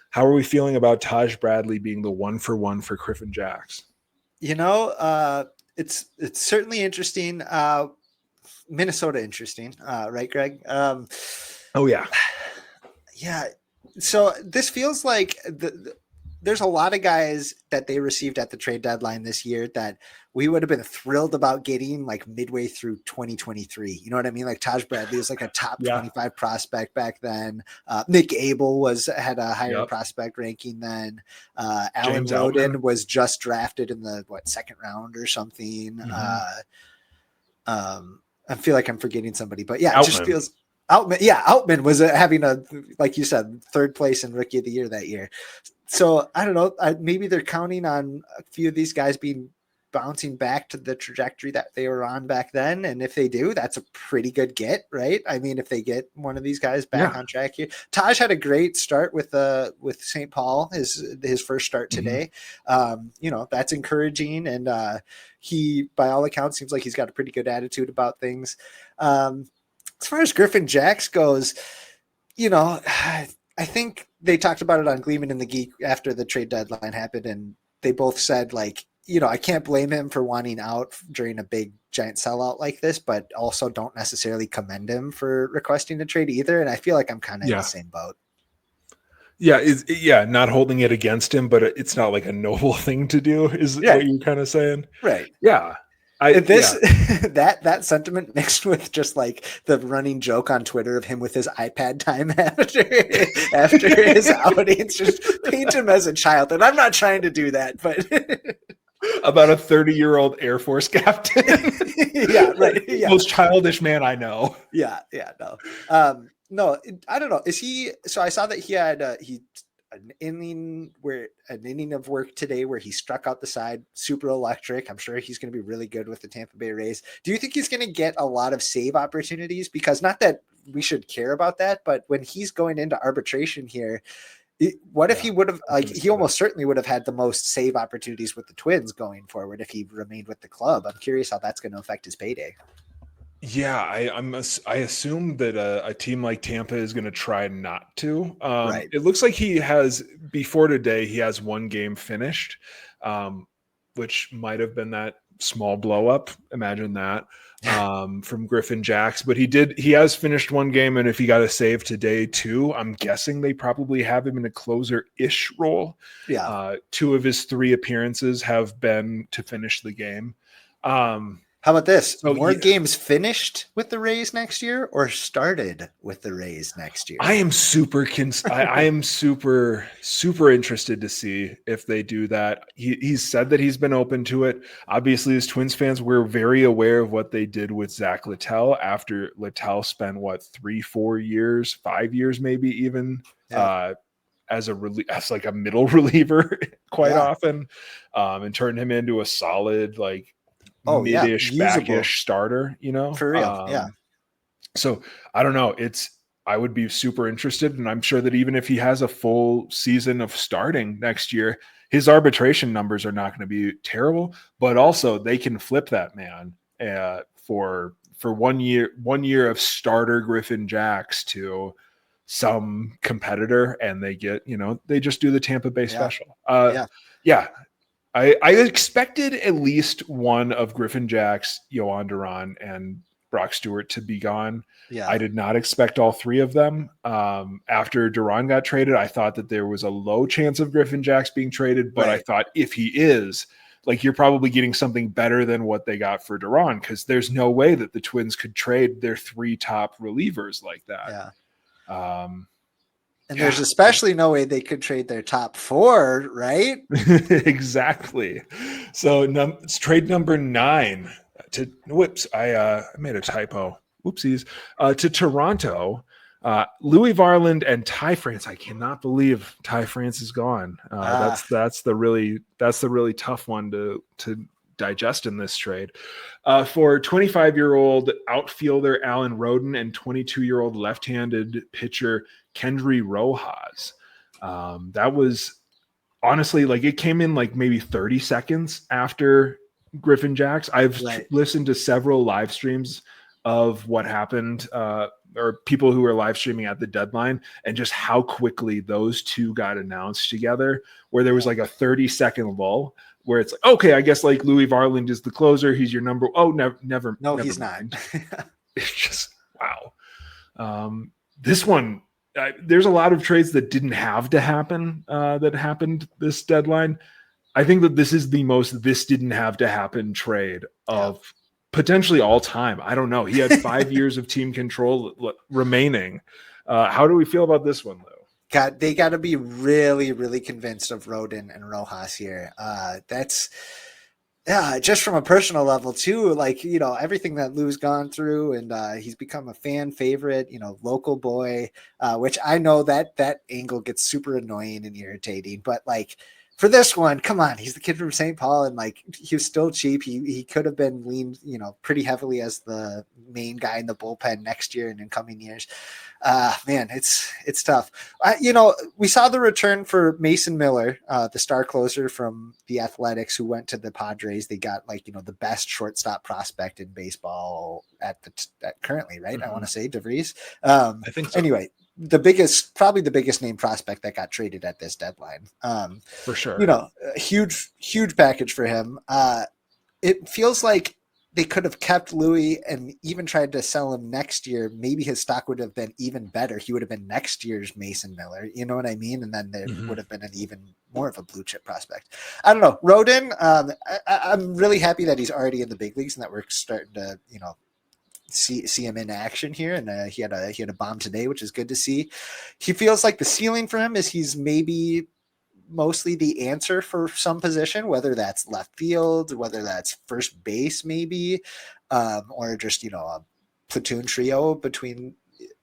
How are we feeling about Taj Bradley being the 1-for-1 for Griffin Jacks? It's certainly interesting. Minnesota interesting, right, Greg? Oh yeah. Yeah. So this feels like there's a lot of guys that they received at the trade deadline this year that we would have been thrilled about getting like midway through 2023. You know what I mean? Like Taj Bradley was like a top 25 prospect back then. Nick Abel had a higher prospect ranking than Alan Roden was just drafted in the second round or something. I feel like I'm forgetting somebody, but yeah, it just feels Outman. Yeah. Outman was having like you said, third place in Rookie of the Year that year. So I don't know. Maybe they're counting on a few of these guys bouncing back to the trajectory that they were on back then. And if they do, that's a pretty good get, right? I mean, if they get one of these guys back on track here. Taj had a great start with St. Paul, his first start today. That's encouraging. And he, by all accounts, seems like he's got a pretty good attitude about things. As far as Griffin Jacks goes, I think they talked about it on Gleeman and the Geek after the trade deadline happened, and they both said like, I can't blame him for wanting out during a big giant sellout like this, but also don't necessarily commend him for requesting a trade either. And I feel like I'm kind of in the same boat. Yeah. Not holding it against him, but it's not like a noble thing to do is what you're kind of saying. Right. Yeah. That sentiment mixed with just like the running joke on Twitter of him with his iPad time after his outings, just paint him as a child. And I'm not trying to do that, but about a 30-year-old Air Force captain. Most childish man I know. No, I don't know. Is he? So I saw that he had an inning of work today where he struck out the side, super electric. I'm sure he's going to be really good with the Tampa Bay Rays. Do you think he's going to get a lot of save opportunities? Because not that we should care about that, but when he's going into arbitration here, what if he would have he almost certainly would have had the most save opportunities with the Twins going forward if he remained with the club. I'm curious how that's going to affect his payday. Yeah, I assume that a team like Tampa is going to try not to. Right. It looks like he has, before today, he has one game finished, which might have been that small blow up. Imagine that from Griffin Jacks. But he has finished one game, and if he got a save today too, I'm guessing they probably have him in a closer-ish role. Yeah. 2 of his 3 appearances have been to finish the game. How about this? More games finished with the Rays next year or started with the Rays next year? I am super interested to see if they do that. He's said that he's been open to it. Obviously, as Twins fans, we're very aware of what they did with Zach Littell after Littell spent 3-4 years, 5 years, maybe even as like a middle reliever quite often, and turned him into a solid mid-ish, back-ish starter, For real. So I don't know. I would be super interested, and I'm sure that even if he has a full season of starting next year, his arbitration numbers are not going to be terrible, but also they can flip that man for 1 year of starter Griffin Jacks to some competitor, and they get, they just do the Tampa Bay special. I expected at least one of Griffin Jacks, Yohan Duran, and Brock Stewart to be gone. Yeah. I did not expect all 3 of them. After Duran got traded, I thought that there was a low chance of Griffin Jacks being traded, but I thought if he is, you're probably getting something better than what they got for Duran, because there's no way that the Twins could trade their 3 top relievers like that. Yeah. And there's especially no way they could trade their top 4, right? Exactly. So it's trade number 9 to I made a typo. Whoopsies. To Toronto, Louis Varland and Ty France. I cannot believe Ty France is gone. That's the really tough one to digest in this trade. For 25-year-old outfielder Alan Roden and 22-year-old left-handed pitcher Kendry Rojas. That was honestly it came in maybe 30 seconds after Griffin Jacks. I've listened to several live streams of what happened, or people who were live streaming at the deadline, and just how quickly those 2 got announced together, where there was a 30-second lull where it's okay, I guess Louis Varland is the closer. He's your number. Oh, never. No, never he's mind. not. It's just, wow. This one, there's a lot of trades that didn't have to happen that happened this deadline. I think that this is the most this didn't have to happen trade of potentially all time. I don't know. He had 5 years of team control remaining. How do we feel about this one, though? They got to be really, really convinced of Roden and Rojas here. That's just from a personal level too. Everything that Lou's gone through, and he's become a fan favorite. Local boy, which I know that angle gets super annoying and irritating. But for this one, come on, he's the kid from St. Paul, and he was still cheap. He could have been leaned, pretty heavily as the main guy in the bullpen next year and in coming years. Man, it's tough. We saw the return for Mason Miller, the star closer from the Athletics, who went to the Padres. They got the best shortstop prospect in baseball at currently, right? Mm-hmm. I want to say DeVries. I think so. Anyway, probably the biggest name prospect that got traded at this deadline. For sure. A huge package for him. It feels like they could have kept Louis and even tried to sell him next year. Maybe his stock would have been even better. He would have been next year's Mason Miller. You know what I mean? And then there would have been an even more of a blue chip prospect. I don't know. Roden, I'm really happy that he's already in the big leagues and that we're starting to, see him in action here. And he had a bomb today, which is good to see. He feels like the ceiling for him is he's maybe mostly the answer for some position, whether that's left field, whether that's first base, maybe, or just, a platoon trio between,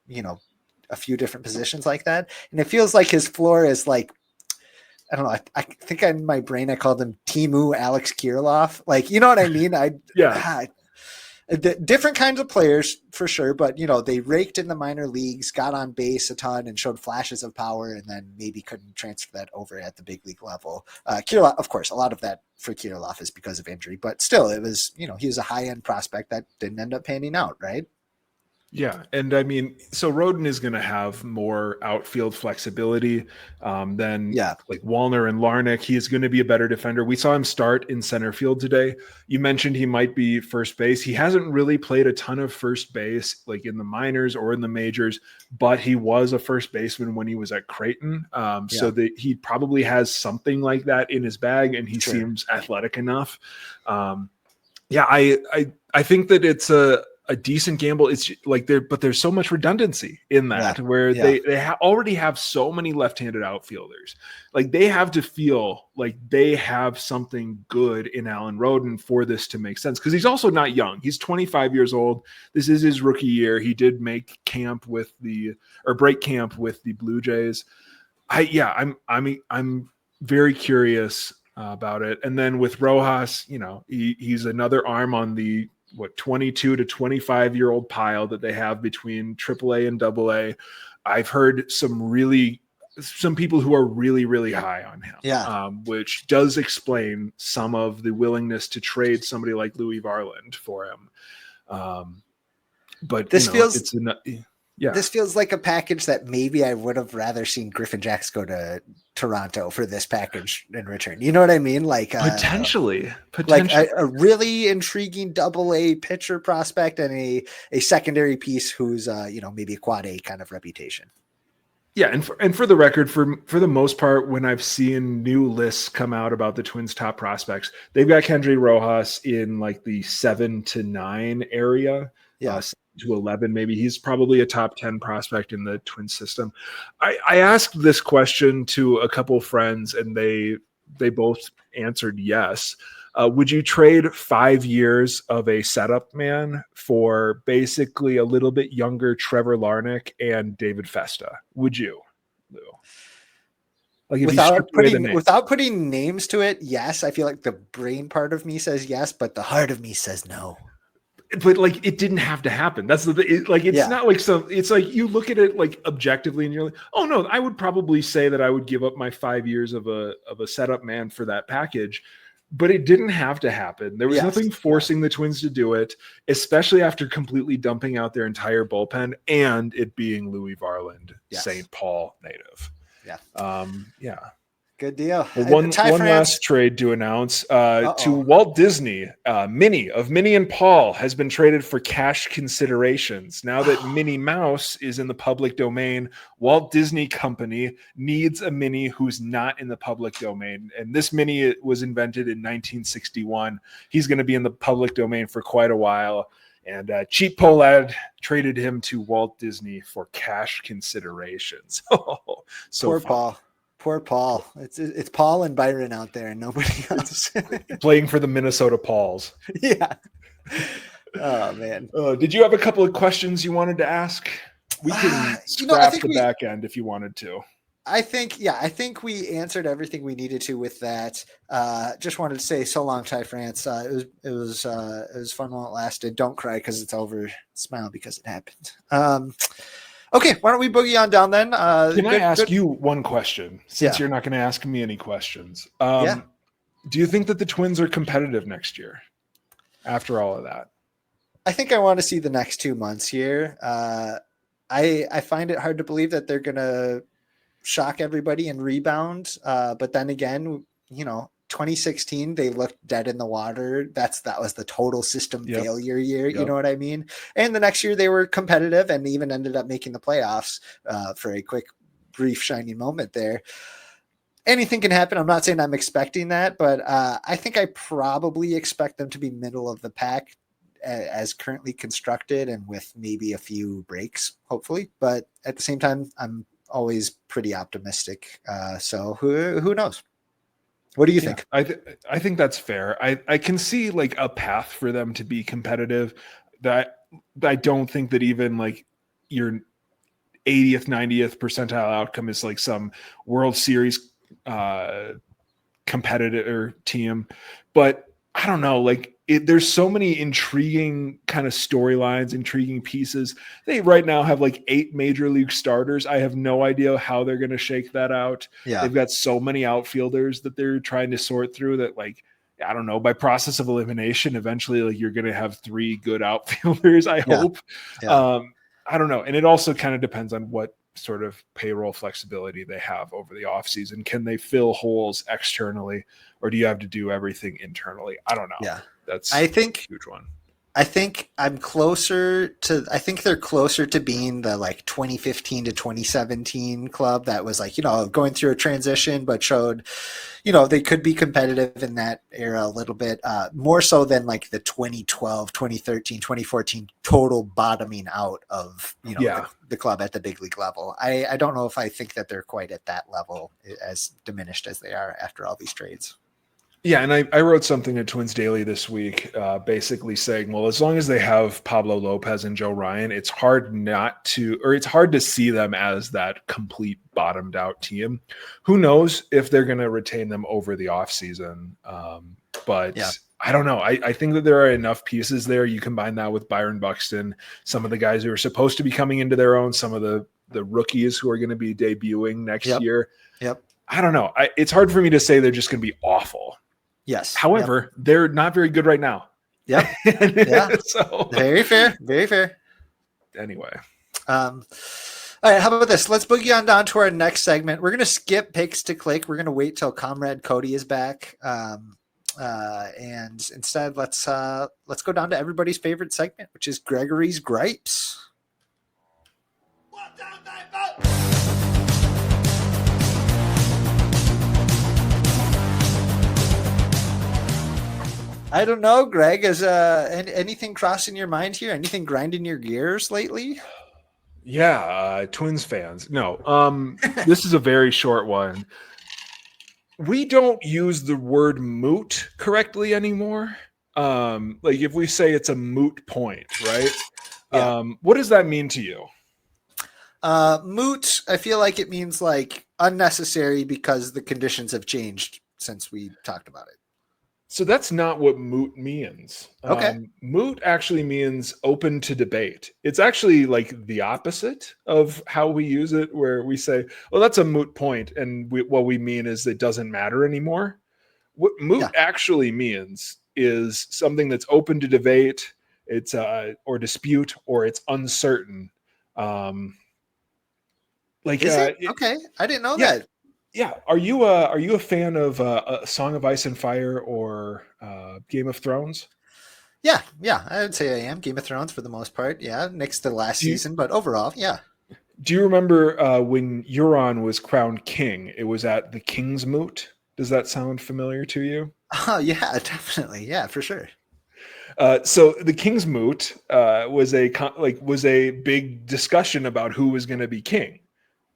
a few different positions like that. And it feels like his floor is I don't know. I think in my brain I called him Timu Alex Kirilov. Like, you know what I mean? Yeah. Different kinds of players for sure, but they raked in the minor leagues, got on base a ton, and showed flashes of power, and then maybe couldn't transfer that over at the big league level. Kirilov, of course, a lot of that for Kirilov is because of injury, but still, it was he was a high end prospect that didn't end up panning out, right? Yeah. And I mean, so Roden is going to have more outfield flexibility than Yeah, like Wallner and Larnick. He is going to be a better defender. We saw him start in center field today. You mentioned he might be first base. He hasn't really played a ton of first base, like in the minors or in the majors, but he was a first baseman when he was at Creighton. So that he probably has something like that in his bag, and he seems athletic enough. I think that it's a decent gamble. It's like but there's so much redundancy in that where they already have so many left-handed outfielders. Like they have to feel like they have something good in Alan Roden for this to make sense. Cause he's also not young. He's 25 years old. This is his rookie year. He did make break camp with the Blue Jays. I'm very curious about it. And then with Rojas, he's another arm on the 22 to 25-year-old pile that they have between AAA and AA. I've heard some people who are really, really high on him, which does explain some of the willingness to trade somebody like Louis Varland for him. But this feels like a package that maybe I would have rather seen Griffin Jacks go to Toronto for this package in return. You know what I mean? Like potentially like a really intriguing AA pitcher prospect and a secondary piece who's maybe a quad A kind of reputation. Yeah, and for the record, for the most part, when I've seen new lists come out about the Twins' top prospects, they've got Kendry Rojas in like the 7 to 9 area. to 11, maybe. He's probably a top 10 prospect in the Twins system. I asked this question to a couple friends, and they both answered yes. Would you trade 5 years of a setup man for basically a little bit younger Trevor Larnick and David Festa? Would you, Lou? Like without putting names to it, yes. I feel like the brain part of me says yes, but the heart of me says no. But like, it didn't have to happen. That's it's not like it's like you look at it like objectively and you're like, oh no, I would probably say that I would give up my 5 years of a setup man for that package, but it didn't have to happen. There was nothing forcing the Twins to do it, especially after completely dumping out their entire bullpen and it being Louis Varland, St. Paul native. Good deal. Well, one last trade to announce to Walt Disney. Minnie and Paul has been traded for cash considerations. Now that Minnie Mouse is in the public domain, Walt Disney Company needs a Minnie who's not in the public domain. And this Minnie was invented in 1961. He's going to be in the public domain for quite a while. And Cheap Polad traded him to Walt Disney for cash considerations. Poor Paul. Poor Paul. It's Paul and Byron out there and nobody else. Playing for the Minnesota Pauls. Yeah. Oh, man. Did you have a couple of questions you wanted to ask? We can scrap the back end if you wanted to. I think we answered everything we needed to with that. Just wanted to say so long, Ty France. It was fun while it lasted. Don't cry because it's over. Smile because it happened. Okay, why don't we boogie on down then? Can I ask you one question, since you're not going to ask me any questions? Do you think that the Twins are competitive next year after all of that? I think I want to see the next 2 months here. I find it hard to believe that they're going to shock everybody and rebound. But then again, 2016, they looked dead in the water. That was the total system failure year. You know what I mean? And the next year they were competitive and even ended up making the playoffs for a quick, brief, shining moment there. Anything can happen. I'm not saying I'm expecting that, but I think I probably expect them to be middle of the pack as currently constructed and with maybe a few breaks, hopefully. But at the same time, I'm always pretty optimistic. So who knows? What do you think? I think that's fair. I can see like a path for them to be competitive. That I don't think that even like your 80th, 90th percentile outcome is like some World Series competitor team, but I don't know, like there's so many intriguing kind of storylines, intriguing pieces. They right now have like 8 major league starters. I have no idea how they're going to shake that out. Yeah. They've got so many outfielders that they're trying to sort through that, like, I don't know, by process of elimination, eventually like you're going to have 3 good outfielders, I hope. Yeah. I don't know. And it also kind of depends on what sort of payroll flexibility they have over the offseason. Can they fill holes externally, or do you have to do everything internally? I don't know. Yeah. That's I think a huge one. I think they're closer to being the like 2015 to 2017 club that was like, going through a transition, but showed, they could be competitive in that era a little bit, more so than like the 2012, 2013, 2014 total bottoming out of, the club at the big league level. I don't know if I think that they're quite at that level, as diminished as they are after all these trades. Yeah, and I wrote something at Twins Daily this week, basically saying, well, as long as they have Pablo Lopez and Joe Ryan, it's hard to see them as that complete bottomed out team. Who knows if they're going to retain them over the offseason? But yeah. I don't know. I think that there are enough pieces there. You combine that with Byron Buxton, some of the guys who are supposed to be coming into their own, some of the rookies who are going to be debuting next year. Yep. I don't know. It's hard for me to say they're just going to be awful. Yes. However, they're not very good right now. Yep. Yeah. So very fair. Very fair. Anyway. All right. How about this? Let's boogie on down to our next segment. We're going to skip picks to click. We're going to wait till Comrade Cody is back. And instead, let's go down to everybody's favorite segment, which is Gregory's Gripes. I don't know, Greg. Is anything crossing your mind here? Anything grinding your gears lately? Yeah, Twins fans. No, this is a very short one. We don't use the word moot correctly anymore. Like if we say it's a moot point, right? Yeah. What does that mean to you? Moot, I feel like it means like unnecessary because the conditions have changed since we talked about it. So that's not what moot means. Okay. Moot actually means open to debate. It's actually like the opposite of how we use it, where we say, well, that's a moot point. And what we mean is it doesn't matter anymore. What moot actually means is something that's open to debate, it's or dispute, or it's uncertain. Is it? Okay. I didn't know that. Yeah. Are you a fan of a Song of Ice and Fire or Game of Thrones? Yeah. I would say I am. Game of Thrones for the most part. Yeah, next to last season, but overall, yeah. Do you remember when Euron was crowned king? It was at the King's Moot. Does that sound familiar to you? Oh yeah, definitely. Yeah, for sure. So the King's Moot was a big discussion about who was going to be king.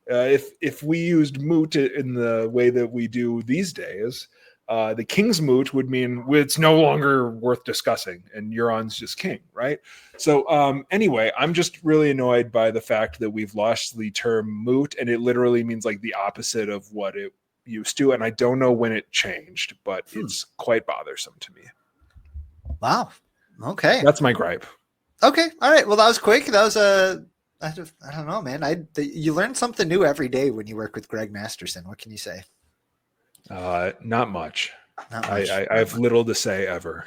If we used moot in the way that we do these days, the King's Moot would mean it's no longer worth discussing and Euron's just king, right? So anyway, I'm just really annoyed by the fact that we've lost the term moot, and it literally means like the opposite of what it used to, and I don't know when it changed, but it's quite bothersome to me. Wow. Okay. That's my gripe. Okay. All right. Well, that was quick. That was I don't know, man. You learn something new every day when you work with Greg Masterson. What can you say? Not much. I have little to say ever.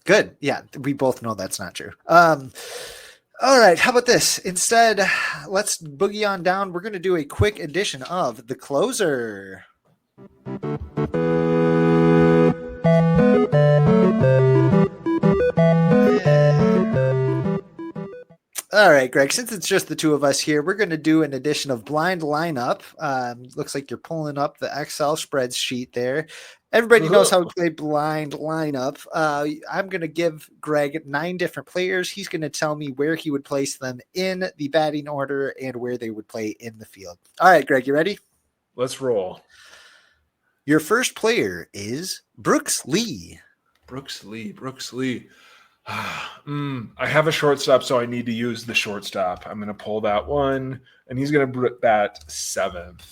Good. Yeah, we both know that's not true. All right. How about this? Instead, let's boogie on down. We're going to do a quick edition of The Closer. All right, Greg, since it's just the two of us here, we're going to do an edition of Blind Lineup. Looks like you're pulling up the Excel spreadsheet there. Everybody knows how to play Blind Lineup. I'm going to give Greg 9 different players. He's going to tell me where he would place them in the batting order and where they would play in the field. All right, Greg, you ready? Let's roll. Your first player is Brooks Lee. Brooks Lee. I have a shortstop, so I need to use the shortstop. I'm going to pull that one, and he's going to bat 7th.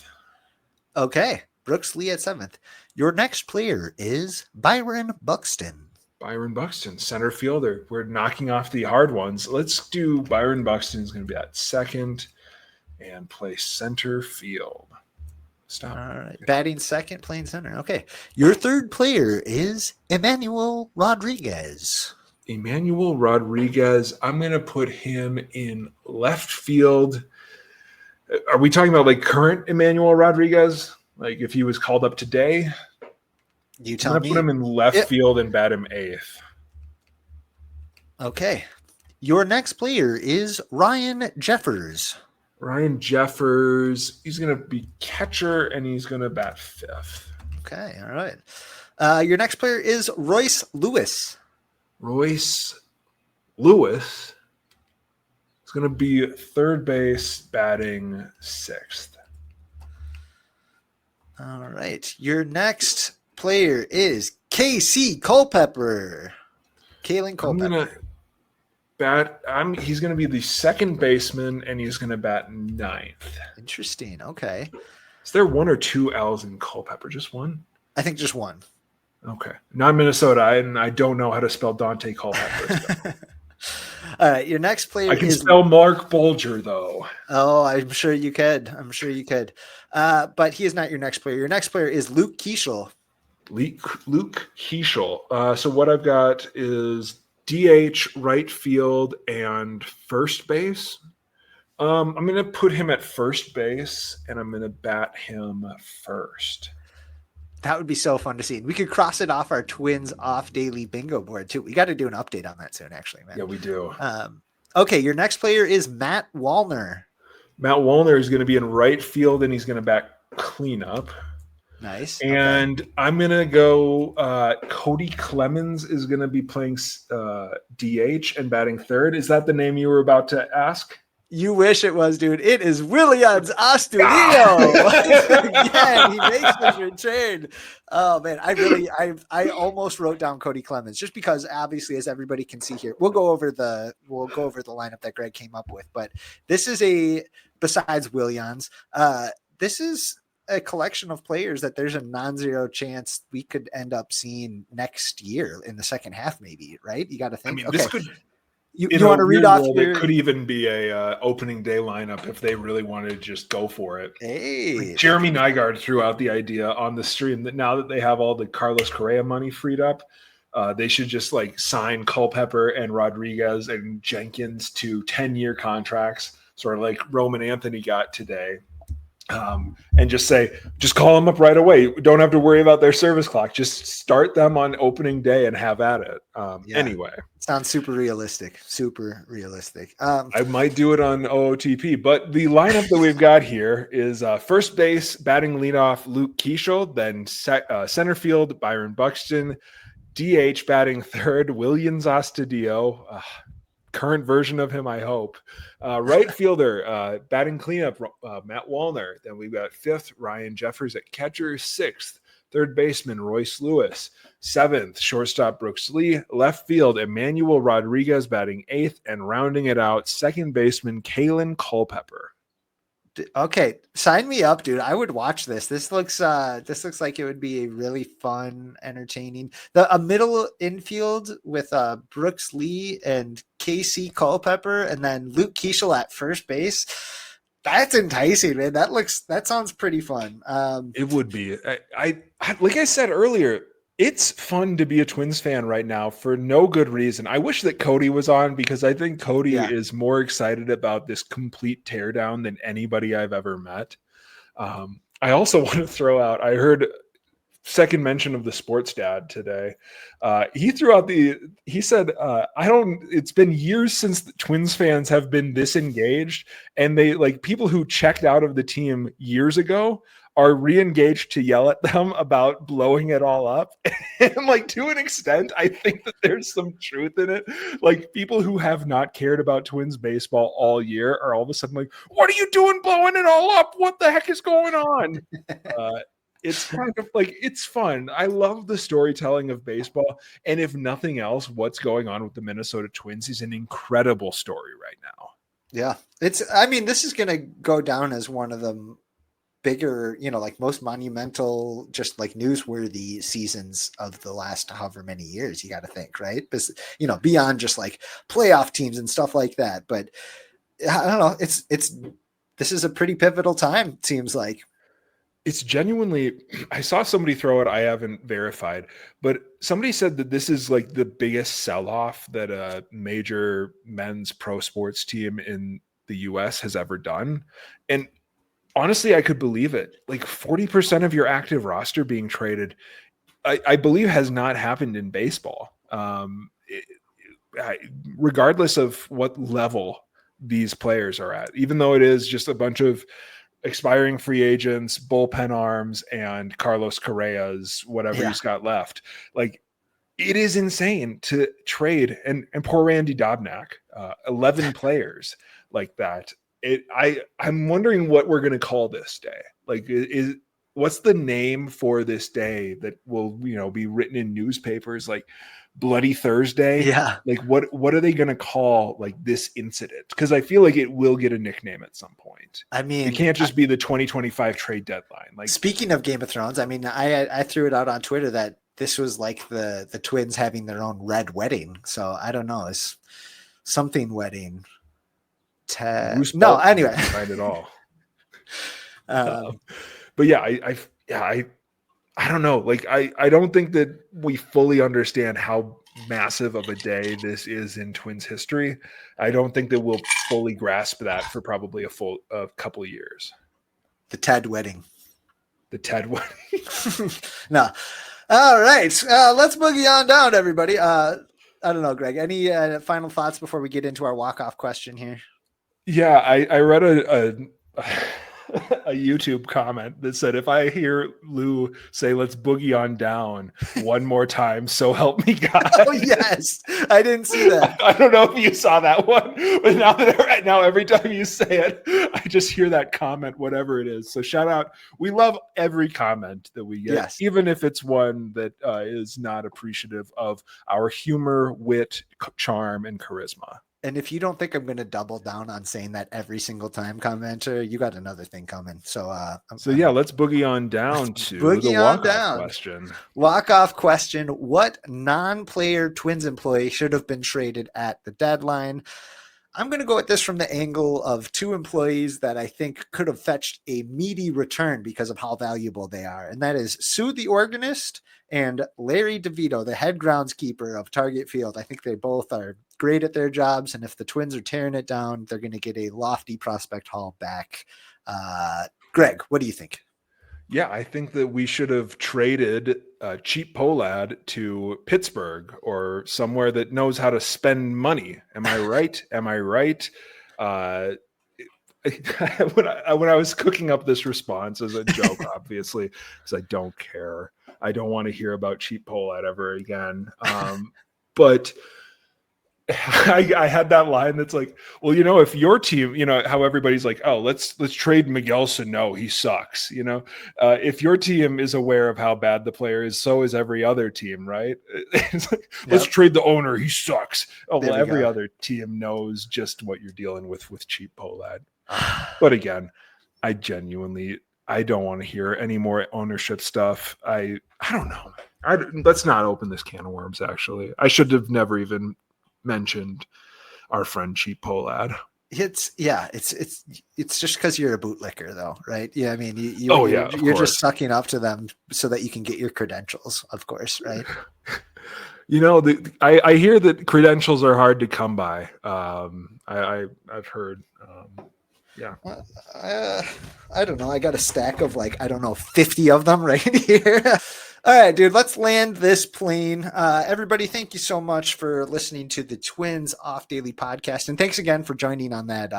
Okay. Brooks Lee at 7th. Your next player is Byron Buxton. Byron Buxton, center fielder. We're knocking off the hard ones. Let's do Byron Buxton is going to be at 2nd and play center field. Stop. All right. Batting 2nd, playing center. Okay. Your 3rd player is Emmanuel Rodriguez. Emmanuel Rodriguez. I'm going to put him in left field. Are we talking about like current Emmanuel Rodriguez? Like if he was called up today? You tell I'm me. going to put him in left field and bat him 8th. Okay. Your next player is Ryan Jeffers. Ryan Jeffers. He's going to be catcher and he's going to bat 5th. Okay. All right. Your next player is Royce Lewis. Royce Lewis is going to be 3rd base, batting 6th. All right. Your next player is KC Culpepper. Kalen Culpepper. He's going to be the 2nd baseman, and he's going to bat 9th. Interesting. Okay. Is there 1 or 2 L's in Culpepper? Just 1? I think just 1. Okay. Not Minnesota, and I don't know how to spell Dante Culpepper. So. All right. Your next player I can spell Mark Bolger, though. Oh, I'm sure you could. But he is not your next player. Your next player is Luke Keeschel. Luke Keeschel. So what I've got is DH, right field, and first base. I'm going to put him at first base, and I'm going to bat him 1st. That would be so fun to see. We could cross it off our Twins off daily bingo board too. We got to do an update on that soon, actually, man. Yeah, we do. Okay, your next player is Matt Wallner. Matt Wallner is going to be in right field, and he's going to bat cleanup. Nice. And okay. I'm going to go Cody Clemens is going to be playing DH and batting 3rd. Is that the name you were about to ask? You wish it was, dude. It is Williams Astudillo. Again, he makes his return. Oh man, I almost wrote down Cody Clemens just because obviously, as everybody can see here, we'll go over the lineup that Greg came up with. But this is besides Williams, this is a collection of players that there's a non-zero chance we could end up seeing next year in the second half, maybe, right? You got to think. I mean, this could. You want to read off it could even be a opening day lineup if they really wanted to just go for it. Hey, like Jeremy Nygaard threw out the idea on the stream that now that they have all the Carlos Correa money freed up, they should just like sign Culpepper and Rodriguez and Jenkins to 10-year contracts, sort of like Roman Anthony got today. And just call them up right away. Don't have to worry about their service clock. Just start them on opening day and have at it. Anyway, sounds super realistic. I might do it on OOTP, but the lineup that we've got here is first base, batting leadoff, Luke Keeschel, then center field, Byron Buxton, DH batting 3rd, Williams Astudillo. Current version of him, I hope. Right fielder, batting cleanup, Matt Wallner. Then we've got 5th, Ryan Jeffers at catcher. 6th, 3rd baseman, Royce Lewis. 7th, shortstop, Brooks Lee. Left field, Emmanuel Rodriguez batting 8th. And rounding it out, 2nd baseman, Kalen Culpepper. Okay, sign me up, dude. I would watch this. This looks like it would be a really fun, entertaining. A middle infield with Brooks Lee and KC Culpepper, and then Luke Keeschel at first base. That's enticing, man. That sounds pretty fun. It would be. I like I said earlier. It's fun to be a Twins fan right now for no good reason. I wish that Cody was on because I think Cody is more excited about this complete teardown than anybody I've ever met. I also want to throw out, I heard second mention of the sports dad today. He said, it's been years since the Twins fans have been this engaged, and they like people who checked out of the team years ago are re-engaged to yell at them about blowing it all up. And like to an extent, I think that there's some truth in it. Like people who have not cared about Twins baseball all year are all of a sudden like, what are you doing blowing it all up? What the heck is going on? It's kind of like, it's fun. I love the storytelling of baseball. And if nothing else, what's going on with the Minnesota Twins is an incredible story right now. Yeah. This is going to go down as one of them. bigger, like most monumental, just like newsworthy seasons of the last however many years, you got to think, right? Because, beyond just like playoff teams and stuff like that. But I don't know. This is a pretty pivotal time, it seems like. It's genuinely, I saw somebody throw it, I haven't verified, but somebody said that this is like the biggest sell-off that a major men's pro sports team in the US has ever done. And honestly, I could believe it. Like 40% of your active roster being traded, I believe has not happened in baseball. Regardless of what level these players are at, even though it is just a bunch of expiring free agents, bullpen arms, and Carlos Correa's, whatever he's got left. Like, it is insane to trade, and poor Randy Dobnak, 11 players like that. I'm wondering what we're going to call this day. Like, what's the name for this day that will, be written in newspapers, like Bloody Thursday? Yeah. Like, what are they going to call like this incident? Because I feel like it will get a nickname at some point. I mean, it can't just be the 2025 trade deadline. Like, speaking of Game of Thrones, I mean, I threw it out on Twitter that this was like the twins having their own red wedding. So I don't know, it's something wedding. No, anyway, find it all. But yeah, I don't know. Like, I don't think that we fully understand how massive of a day this is in Twins history. I don't think that we'll fully grasp that for probably a couple of years. The Ted wedding. No. All right. Let's boogie on down, everybody. I don't know, Greg, any final thoughts before we get into our walk-off question here? Yeah, I read a YouTube comment that said, if I hear Lou say, let's boogie on down one more time, so help me God. Oh, yes. I didn't see that. I don't know if you saw that one, but now every time you say it, I just hear that comment, whatever it is. So shout out. We love every comment that we get, yes, even if it's one that is not appreciative of our humor, wit, charm, and charisma. And if you don't think I'm going to double down on saying that every single time, commenter, you got another thing coming. So, let's boogie on down to the walk-off question. Walk-off question. What non-player Twins employee should have been traded at the deadline? I'm going to go at this from the angle of two employees that I think could have fetched a meaty return because of how valuable they are. And that is Sue the organist and Larry DeVito, the head groundskeeper of Target Field. I think they both are great at their jobs. And if the Twins are tearing it down, they're going to get a lofty prospect haul back. Greg, what do you think? Yeah, I think that we should have traded Cheap Polad to Pittsburgh or somewhere that knows how to spend money. Am I right? Am I right? When I was cooking up this response as a joke, obviously, because I don't care. I don't want to hear about Cheap Polad ever again. But I had that line that's like, well, if your team, how everybody's like, oh, let's trade Miguel Sano, he sucks. If your team is aware of how bad the player is, so is every other team, right? It's like, let's trade the owner, he sucks. Oh, well, every other team knows just what you're dealing with Cheap Polad. But again, I don't want to hear any more ownership stuff. I don't know. Let's not open this can of worms. Actually, I should have never even mentioned our friend Cheap Polad. It's just because you're a bootlicker, though, right? Yeah, I mean, you're just sucking up to them so that you can get your credentials, of course, right? I hear that credentials are hard to come by. I've heard. Yeah. I don't know. I got a stack of 50 of them right here. All right, dude, let's land this plane. Everybody, thank you so much for listening to the Twins Off Daily podcast. And thanks again for joining on that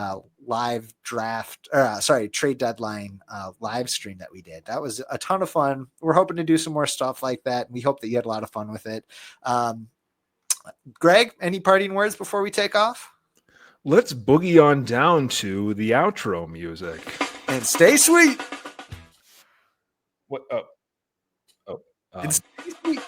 trade deadline live stream that we did. That was a ton of fun. We're hoping to do some more stuff like that. We hope that you had a lot of fun with it. Greg, any parting words before we take off? Let's boogie on down to the outro music. And stay sweet. What? And stay sweet.